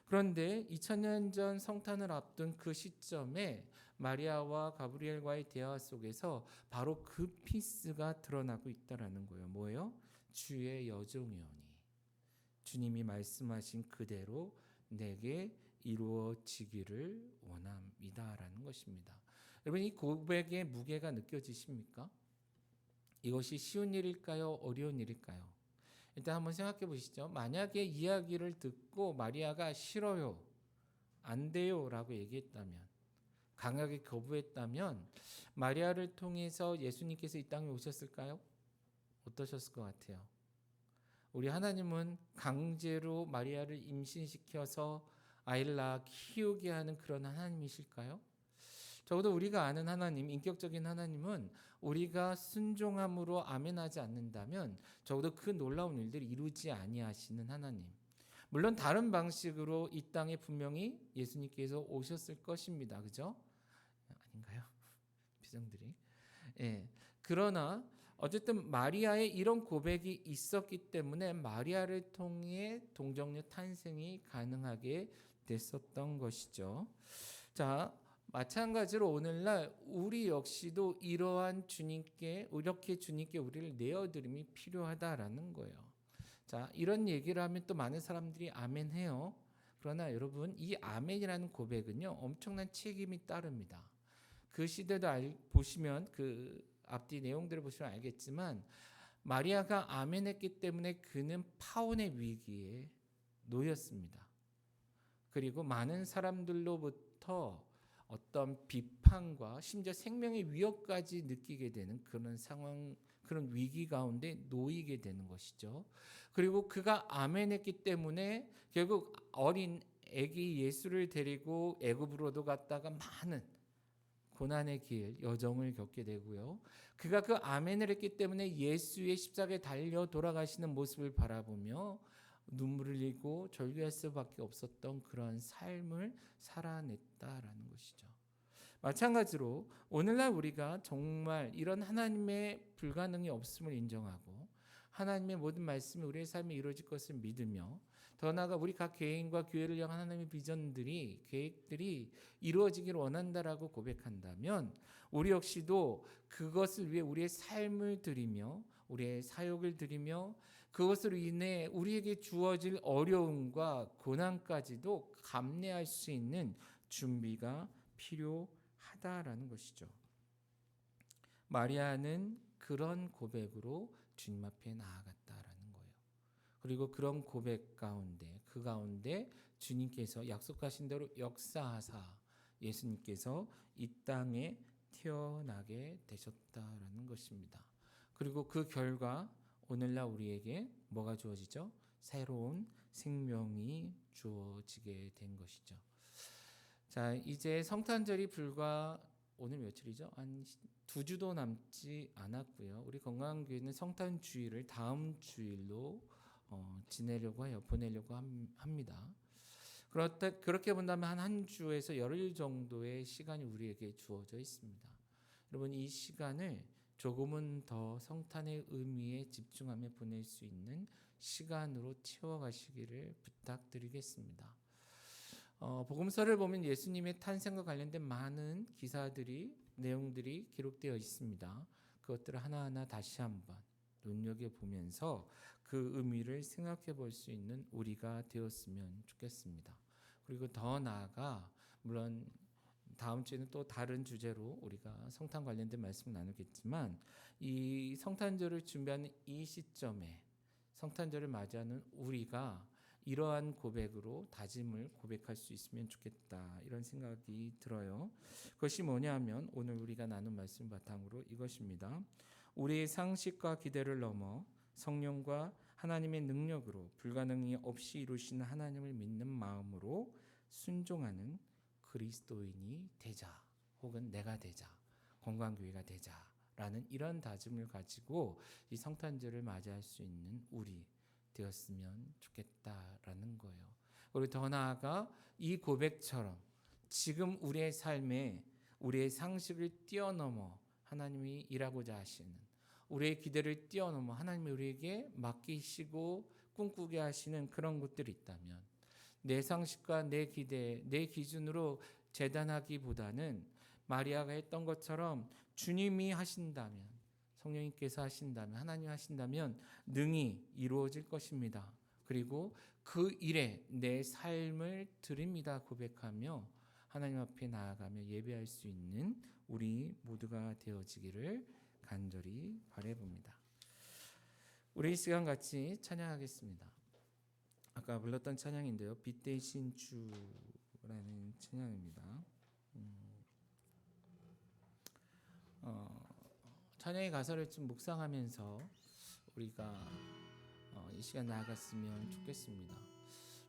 그런데 2000년 전 성탄을 앞둔 그 시점에 마리아와 가브리엘과의 대화 속에서 바로 그 피스가 드러나고 있다라는 거예요. 뭐예요? 주의 여종이오니 주님이 말씀하신 그대로 내게 이루어지기를 원합니다라는 것입니다. 여러분, 이 고백의 무게가 느껴지십니까? 이것이 쉬운 일일까요? 어려운 일일까요? 일단 한번 생각해 보시죠. 만약에 이야기를 듣고 마리아가 싫어요, 안 돼요 라고 얘기했다면, 강하게 거부했다면 마리아를 통해서 예수님께서 이 땅에 오셨을까요? 어떠셨을 것 같아요? 우리 하나님은 강제로 마리아를 임신시켜서 아이를 낳아 키우게 하는 그런 하나님이실까요? 적어도 우리가 아는 하나님, 인격적인 하나님은 우리가 순종함으로 아멘하지 않는다면 적어도 그 놀라운 일들을 이루지 아니하시는 하나님. 물론 다른 방식으로 이 땅에 분명히 예수님께서 오셨을 것입니다. 그죠? 아닌가요? 표정들이. 예. 그러나 어쨌든 마리아의 이런 고백이 있었기 때문에 마리아를 통해 동정녀 탄생이 가능하게 됐었던 것이죠. 자, 마찬가지로 오늘날 우리 역시도 이러한 주님께 이렇게 주님께 우리를 내어드림이 필요하다라는 거예요. 자, 이런 얘기를 하면 또 많은 사람들이 아멘해요. 그러나 여러분, 이 아멘이라는 고백은요, 엄청난 책임이 따릅니다. 그 시대도 보시면 그 앞뒤 내용들을 보시면 알겠지만 마리아가 아멘했기 때문에 그는 파혼의 위기에 놓였습니다. 그리고 많은 사람들로부터 어떤 비판과 심지어 생명의 위협까지 느끼게 되는 그런 상황, 그런 위기 가운데 놓이게 되는 것이죠. 그리고 그가 아멘했기 때문에 결국 어린 아기 예수를 데리고 애굽으로도 갔다가 많은 고난의 길, 여정을 겪게 되고요. 그가 그 아멘을 했기 때문에 예수의 십자가에 달려 돌아가시는 모습을 바라보며 눈물을 흘리고 절규할 수밖에 없었던 그런 삶을 살아냈다라는 것이죠. 마찬가지로 오늘날 우리가 정말 이런 하나님의 불가능이 없음을 인정하고 하나님의 모든 말씀이 우리의 삶에 이루어질 것을 믿으며 더 나아가 우리 각 개인과 교회를 향한 하나님의 비전들이 계획들이 이루어지기를 원한다라고 고백한다면 우리 역시도 그것을 위해 우리의 삶을 드리며 우리의 사역을 드리며 그것으로 인해 우리에게 주어질 어려움과 고난까지도 감내할 수 있는 준비가 필요하다라는 것이죠. 마리아는 그런 고백으로 주님 앞에 나아갔다라는 거예요. 그리고 그런 고백 가운데 그 가운데 주님께서 약속하신 대로 역사하사 예수님께서 이 땅에 태어나게 되셨다라는 것입니다. 그리고 그 결과 오늘날 우리에게 뭐가 주어지죠? 새로운 생명이 주어지게 된 것이죠. 자, 이제 성탄절이 불과 오늘 며칠이죠? 한 2주도 남지 않았고요. 우리 건강교회는 성탄 주일을 다음 주일로 지내려고 해요. 보내려고 합니다. 그렇게 본다면 한 주에서 열흘 정도의 시간이 우리에게 주어져 있습니다. 여러분, 이 시간을 조금은 더 성탄의 의미에 집중하며 보낼 수 있는 시간으로 채워가시기를 부탁드리겠습니다. 복음서를 보면 예수님의 탄생과 관련된 많은 기사들이 내용들이 기록되어 있습니다. 그것들을 하나하나 다시 한번 눈여겨보면서 그 의미를 생각해 볼 수 있는 우리가 되었으면 좋겠습니다. 그리고 더 나아가 물론 다음 주에는 또 다른 주제로 우리가 성탄 관련된 말씀을 나누겠지만 이 성탄절을 준비하는 이 시점에 성탄절을 맞이하는 우리가 이러한 고백으로 다짐을 고백할 수 있으면 좋겠다 이런 생각이 들어요. 그것이 뭐냐면 오늘 우리가 나눈 말씀 바탕으로 이것입니다. 우리의 상식과 기대를 넘어 성령과 하나님의 능력으로 불가능이 없이 이루시는 하나님을 믿는 마음으로 순종하는 그리스도인이 되자 혹은 내가 되자 건강교회가 되자라는 이런 다짐을 가지고 이 성탄절을 맞이할 수 있는 우리 되었으면 좋겠다라는 거예요. 그리고 더 나아가 이 고백처럼 지금 우리의 삶에 우리의 상식을 뛰어넘어 하나님이 일하고자 하시는 우리의 기대를 뛰어넘어 하나님이 우리에게 맡기시고 꿈꾸게 하시는 그런 것들이 있다면 내 상식과 내 기대, 내 기준으로 재단하기보다는 마리아가 했던 것처럼 주님이 하신다면 성령님께서 하신다면 하나님 하신다면 능히 이루어질 것입니다. 그리고 그 일에 내 삶을 드립니다 고백하며 하나님 앞에 나아가며 예배할 수 있는 우리 모두가 되어지기를 간절히 바라봅니다. 우리 이 시간 같이 찬양하겠습니다. 아까 불렀던 찬양인데요. 빛 대신 주라는 찬양입니다. 찬양의 가사를 좀 묵상하면서 우리가 이 시간 나아갔으면 좋겠습니다.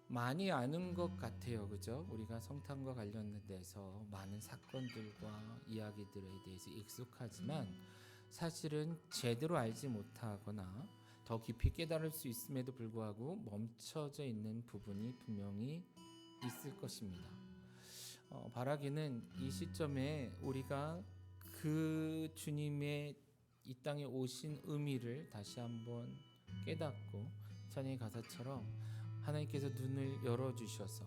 많이 아는 것 같아요, 그죠? 우리가 성탄과 관련돼서 많은 사건들과 이야기들에 대해서 익숙하지만 사실은 제대로 알지 못하거나 더 깊이 깨달을 수 있음에도 불구하고 멈춰져 있는 부분이 분명히 있을 것입니다. 바라기는 이 시점에 우리가 그 주님의 이 땅에 오신 의미를 다시 한번 깨닫고 찬양의 가사처럼 하나님께서 눈을 열어주셔서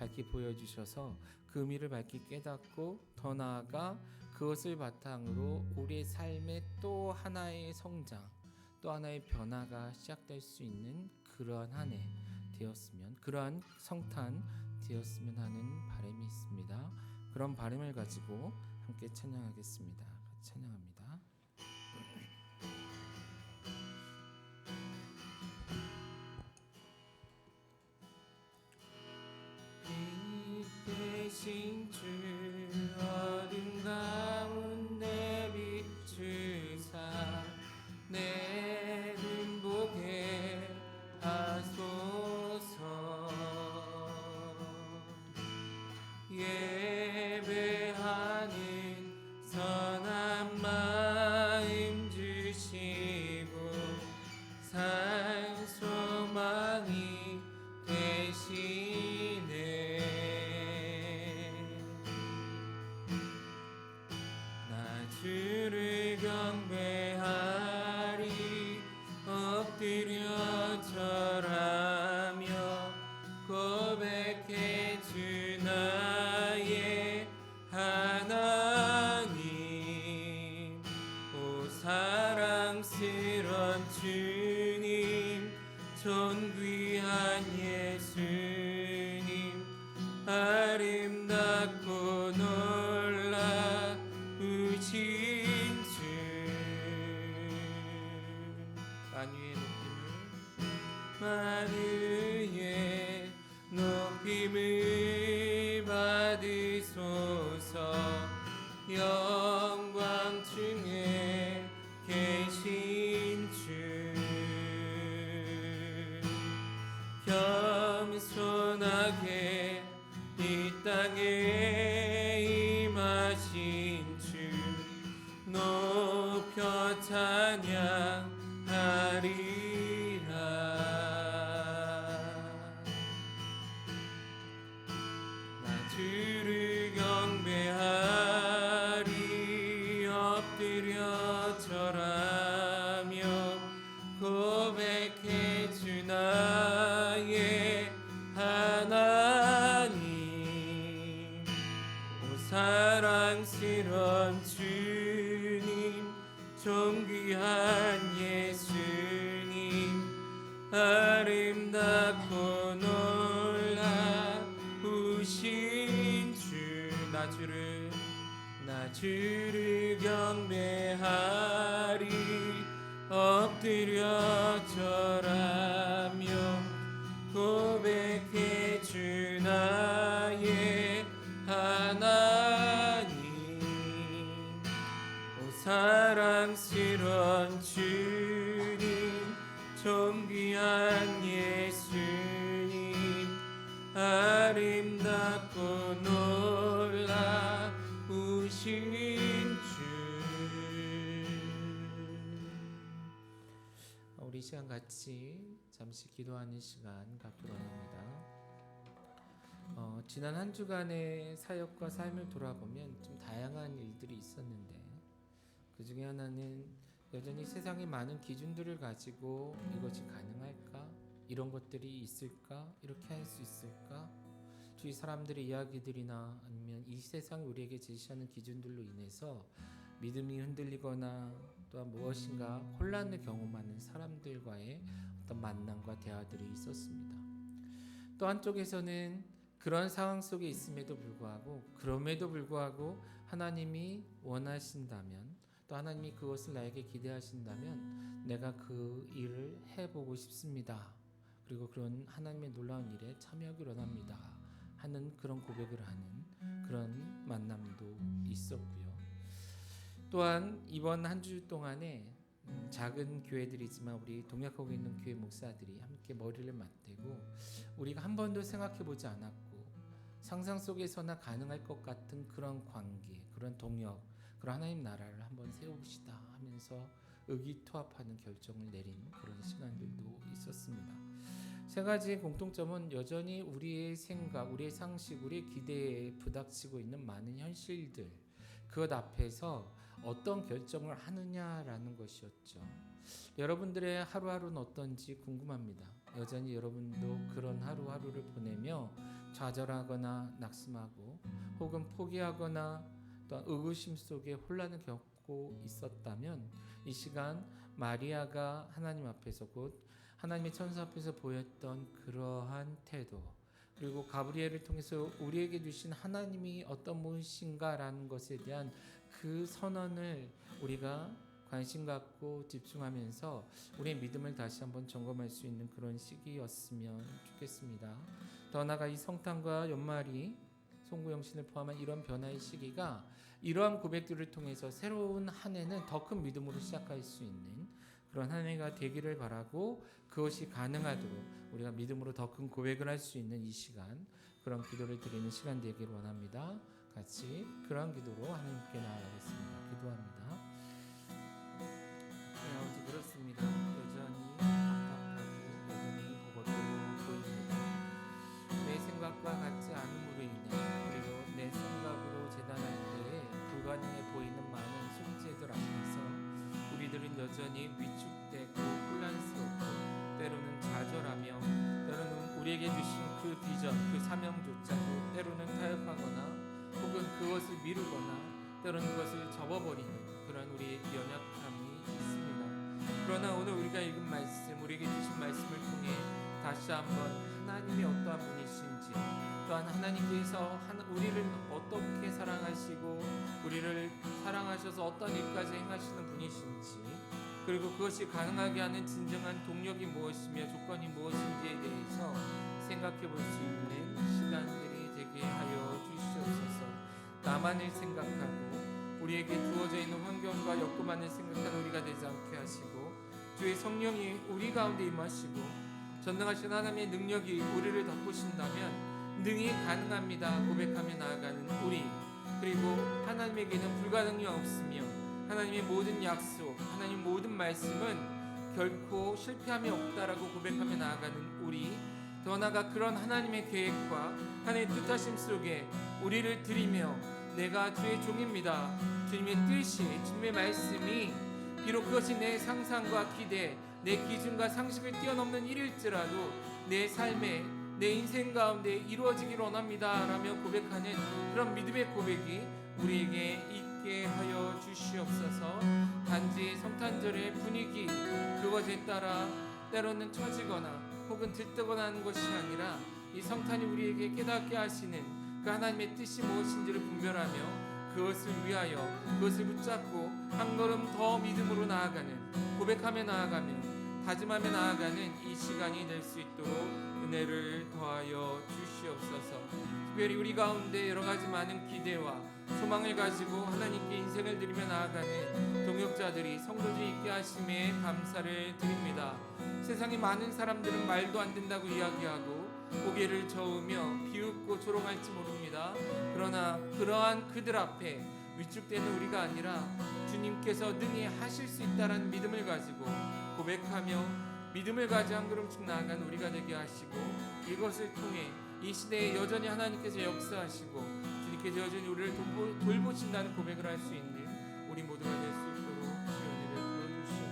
밝히 보여주셔서 그 의미를 밝히 깨닫고 더 나아가 그것을 바탕으로 우리의 삶의 또 하나의 성장, 또 하나의 변화가 시작될 수 있는 그러한 한 해 되었으면, 그러한 성탄 되었으면 하는 바람이 있습니다. 그런 바람을 가지고 함께 찬양하겠습니다. 같이 찬양합니다. 빛 대신 주 어둠 가운데 비추사 내 눈 보게 하소서. 예배하는 선한 마음 주시고 산 소망이 되시네. 나 주를 경배하리 엎드려 절하며 고백해 주 나의 하나님. 오 사랑스런 주님, 존귀한 예수님, 아름답고 놀라우신 주. 만유의 높임을 받으소서. 영광 중에 계신 주, 겸손하게 이 땅에 임하신 주 높여 찬양하리라. 나 주를 경배하리 엎드려 절하며 고백해 주 나의 하나님. 오 사랑스런 주님, 존귀한 예수님, 아름답고 놀라우신 주. 나 주를 경배하리 엎드려 절하며 고백해 주 나의 하나님. 오 사랑스런 주님, 존귀한 예수님, 아름답고 놀라우신 주. 우리 시간 같이 잠시 기도하는 시간 갖도록 합니다. 지난 한 주간의 사역과 삶을 돌아보면 좀 다양한 일들이 있었는데, 그 중에 하나는 여전히 세상에 많은 기준들을 가지고 이것이 가능할까? 이런 것들이 있을까? 이렇게 할 수 있을까? 주위 사람들의 이야기들이나 아니면 이 세상이 우리에게 제시하는 기준들로 인해서 믿음이 흔들리거나 또한 무엇인가 혼란을 경험하는 사람들과의 어떤 만남과 대화들이 있었습니다. 또 한쪽에서는 그런 상황 속에 있음에도 불구하고 하나님이 원하신다면, 또 하나님이 그것을 나에게 기대하신다면 내가 그 일을 해보고 싶습니다. 그리고 그런 하나님의 놀라운 일에 참여하기를 원합니다 하는 그런 고백을 하는 그런 만남도 있었고요. 또한 이번 한 주 동안에 작은 교회들이지만 우리 동역하고 있는 교회 목사들이 함께 머리를 맞대고 우리가 한 번도 생각해보지 않았고 상상 속에서나 가능할 것 같은 그런 관계, 그런 동역, 그런 하나님 나라를 한번 세웁시다 하면서 의기투합하는 결정을 내린 그런 시간들도 있었습니다. 세 가지 공통점은 여전히 우리의 생각, 우리의 상식, 우리의 기대에 부닥치고 있는 많은 현실들, 그것 앞에서 어떤 결정을 하느냐라는 것이었죠. 여러분들의 하루하루는 어떤지 궁금합니다. 여전히 여러분도 그런 하루하루를 보내며 좌절하거나 낙심하고 혹은 포기하거나 또 의구심 속에 혼란을 겪고 있었다면 이 시간 마리아가 하나님 앞에서 곧 하나님의 천사 앞에서 보였던 그러한 태도, 그리고 가브리엘을 통해서 우리에게 주신 하나님이 어떤 분이신가라는 것에 대한 그 선언을 우리가 관심 갖고 집중하면서 우리의 믿음을 다시 한번 점검할 수 있는 그런 시기였으면 좋겠습니다. 더 나아가 이 성탄과 연말이 송구영신을 포함한 이런 변화의 시기가 이러한 고백들을 통해서 새로운 한 해는 더 큰 믿음으로 시작할 수 있는 그런 한 해가 되기를 바라고, 그것이 가능하도록 우리가 믿음으로 더 큰 고백을 할 수 있는 이 시간, 그런 기도를 드리는 시간 되기를 원합니다. 같이 그러한 기도로 하나님께 나아가겠습니다. 기도합니다. 아버지, 그렇습니다. 여전히 답답하고 여전히 버겁고 보입니다. 내 생각과 같지 않음으로 인해, 그리고 내 생각으로 재단할 때에 불가능해 보이는 많은 숙제들 앞에서 우리들은 여전히 위축되고 혼란스럽고 때로는 좌절하며, 때로는 우리에게 주신 그 비전, 그 사명조차도 때로는 타협하거나 혹은 그것을 미루거나 때로는 그것을 접어버리는 그런 우리의 연약함이 있습니다. 그러나 오늘 우리가 읽은 말씀, 우리에게 주신 말씀을 통해 다시 한번 하나님이 어떠한 분이신지, 또한 하나님께서 우리를 어떻게 사랑하시고 우리를 사랑하셔서 어떤 일까지 행하시는 분이신지, 그리고 그것이 가능하게 하는 진정한 동력이 무엇이며 조건이 무엇인지에 대해서 생각해 볼 수 있는 시간들이 되게 하여 주시옵소서. 나만을 생각하고 우리에게 주어져 있는 환경과 엮고만을 생각하는 우리가 되지 않게 하시고, 주의 성령이 우리 가운데 임하시고 전능하신 하나님의 능력이 우리를 덮으신다면 능히 가능합니다 고백하며 나아가는 우리, 그리고 하나님에게는 불가능이 없으며 하나님의 모든 약속, 하나님의 모든 말씀은 결코 실패함이 없다라고 고백하며 나아가는 우리, 더 나아가 그런 하나님의 계획과 하나님의 뜻하심 속에 우리를 드리며 내가 주의 종입니다, 주님의 뜻이, 주님의 말씀이 비록 그것이 내 상상과 기대, 내 기준과 상식을 뛰어넘는 일일지라도 내 삶에, 내 인생 가운데 이루어지기를 원합니다 라며 고백하는 그런 믿음의 고백이 우리에게 있게 하여 주시옵소서. 단지 성탄절의 분위기, 그것에 따라 때로는 처지거나 혹은 들뜨거나 하는 것이 아니라 이 성탄이 우리에게 깨닫게 하시는 그 하나님의 뜻이 무엇인지를 분별하며 그것을 위하여, 그것을 붙잡고 한 걸음 더 믿음으로 나아가는, 고백하며 나아가며 다짐하며 나아가는 이 시간이 될 수 있도록 은혜를 더하여 주시옵소서. 특별히 우리 가운데 여러 가지 많은 기대와 소망을 가지고 하나님께 인생을 드리며 나아가는 동역자들이, 성도들이 있게 하심에 감사를 드립니다. 세상에 많은 사람들은 말도 안 된다고 이야기하고 고개를 저으며 비웃고 조롱할지 모릅니다. 그러나 그러한 그들 앞에 위축되는 우리가 아니라 주님께서 능히 하실 수 있다라는 믿음을 가지고 고백하며 믿음을 가지고 한 걸음씩 나아간 우리가 되게 하시고, 이것을 통해 이 시대에 여전히 하나님께서 역사하시고 주님께서 여전히 우리를 돌보신다는 고백을 할 수 있는 우리 모두가 될 수 있도록 주의 은혜를 부어주시옵소서.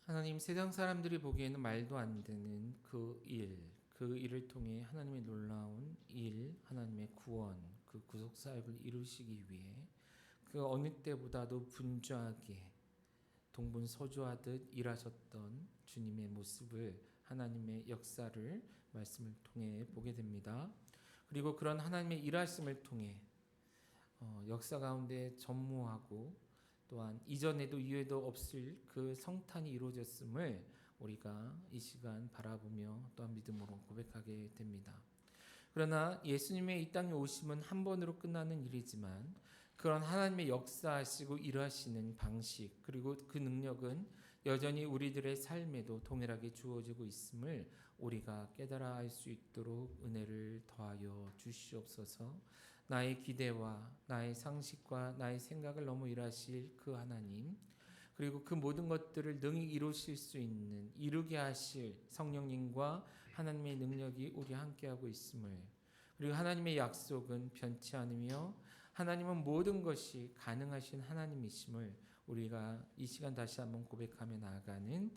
하나님, 세상 사람들이 보기에는 말도 안 되는 그 일을 통해 하나님의 놀라운 일, 하나님의 구원, 그 구속 사역을 이루시기 위해 그 어느 때보다도 분주하게 동분서주하듯 일하셨던 주님의 모습을, 하나님의 역사를 말씀을 통해 보게 됩니다. 그리고 그런 하나님의 일하심을 통해 역사 가운데 전무하고 또한 이전에도 이후에도 없을 그 성탄이 이루어졌음을 우리가 이 시간 바라보며 또한 믿음으로 고백하게 됩니다. 그러나 예수님의 이 땅에 오심은 한 번으로 끝나는 일이지만 그런 하나님의 역사하시고 일하시는 방식, 그리고 그 능력은 여전히 우리들의 삶에도 동일하게 주어지고 있음을 우리가 깨달아 알 수 있도록 은혜를 더하여 주시옵소서. 나의 기대와 나의 상식과 나의 생각을 넘어 일하실 그 하나님, 그리고 그 모든 것들을 능히 이루실 수 있는 이루게 하실 성령님과 하나님의 능력이 우리 함께하고 있음을, 그리고 하나님의 약속은 변치 않으며 하나님은 모든 것이 가능하신 하나님이심을 우리가 이 시간 다시 한번 고백하며 나아가는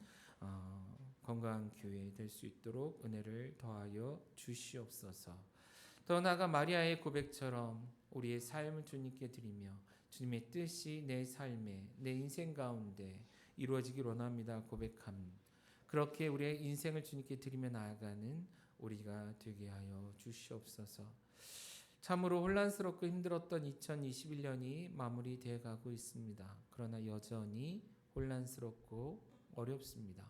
건강한 교회 될 수 있도록 은혜를 더하여 주시옵소서. 더 나아가 마리아의 고백처럼 우리의 삶을 주님께 드리며 주님의 뜻이 내 삶에, 내 인생 가운데 이루어지길 원합니다 고백함, 그렇게 우리의 인생을 주님께 드리며 나아가는 우리가 되게 하여 주시옵소서. 참으로 혼란스럽고 힘들었던 2021년이 마무리되어 가고 있습니다. 그러나 여전히 혼란스럽고 어렵습니다.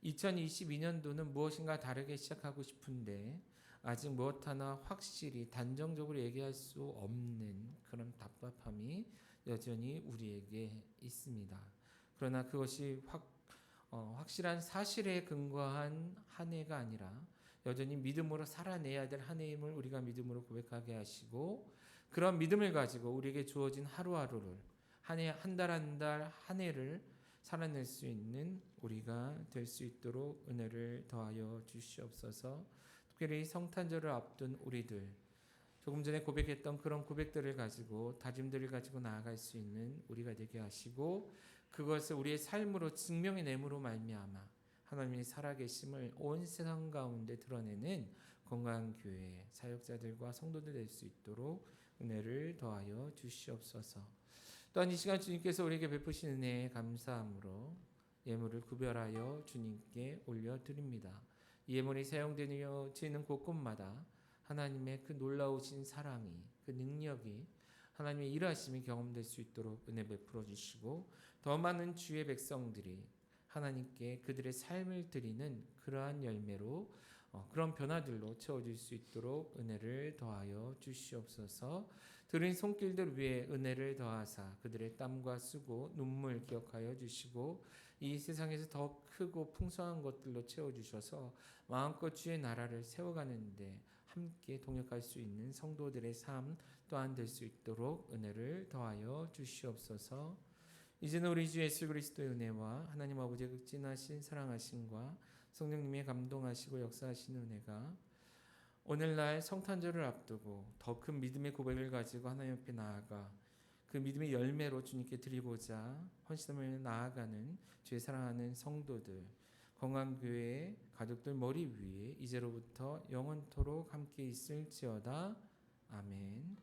2022년도는 무엇인가 다르게 시작하고 싶은데 아직 무엇 하나 확실히 단정적으로 얘기할 수 없는 그런 답답함이 여전히 우리에게 있습니다. 그러나 그것이 확실한 사실에 근거한 한 해가 아니라 여전히 믿음으로 살아내야 될 한 해임을 우리가 믿음으로 고백하게 하시고, 그런 믿음을 가지고 우리에게 주어진 하루하루를, 한 해, 한 달 한 달 한 해를 살아낼 수 있는 우리가 될 수 있도록 은혜를 더하여 주시옵소서. 특별히 성탄절을 앞둔 우리들, 조금 전에 고백했던 그런 고백들을 가지고, 다짐들을 가지고 나아갈 수 있는 우리가 되게 하시고, 그것을 우리의 삶으로 증명해냄으로 말미암아 하나님의 살아계심을 온 세상 가운데 드러내는 건강한 교회 사역자들과 성도들 될 수 있도록 은혜를 더하여 주시옵소서. 또한 이 시간 주님께서 우리에게 베푸신 은혜에 감사함으로 예물을 구별하여 주님께 올려드립니다. 이 예물이 사용되어지는 곳곳마다 하나님의 그 놀라우신 사랑이, 그 능력이, 하나님의 일하심이 경험될 수 있도록 은혜 베풀어 주시고, 더 많은 주의 백성들이 하나님께 그들의 삶을 드리는 그러한 열매로 그런 변화들로 채워질 수 있도록 은혜를 더하여 주시옵소서. 드린 손길들 위에 은혜를 더하사 그들의 땀과 수고 눈물 기억하여 주시고, 이 세상에서 더 크고 풍성한 것들로 채워주셔서 마음껏 주의 나라를 세워가는데 함께 동역할 수 있는 성도들의 삶 또한 될 수 있도록 은혜를 더하여 주시옵소서. 이제는 우리 주 예수 그리스도의 은혜와 하나님 아버지의 극진하신 사랑하심과 성령님의 감동하시고 역사하시는 은혜가 오늘날 성탄절을 앞두고 더 큰 믿음의 고백을 가지고 하나님 앞에 나아가 그 믿음의 열매로 주님께 드리고자 헌신하며 나아가는 주의 사랑하는 성도들, 건강교회 가족들 머리 위에 이제로부터 영원토록 함께 있을지어다. 아멘.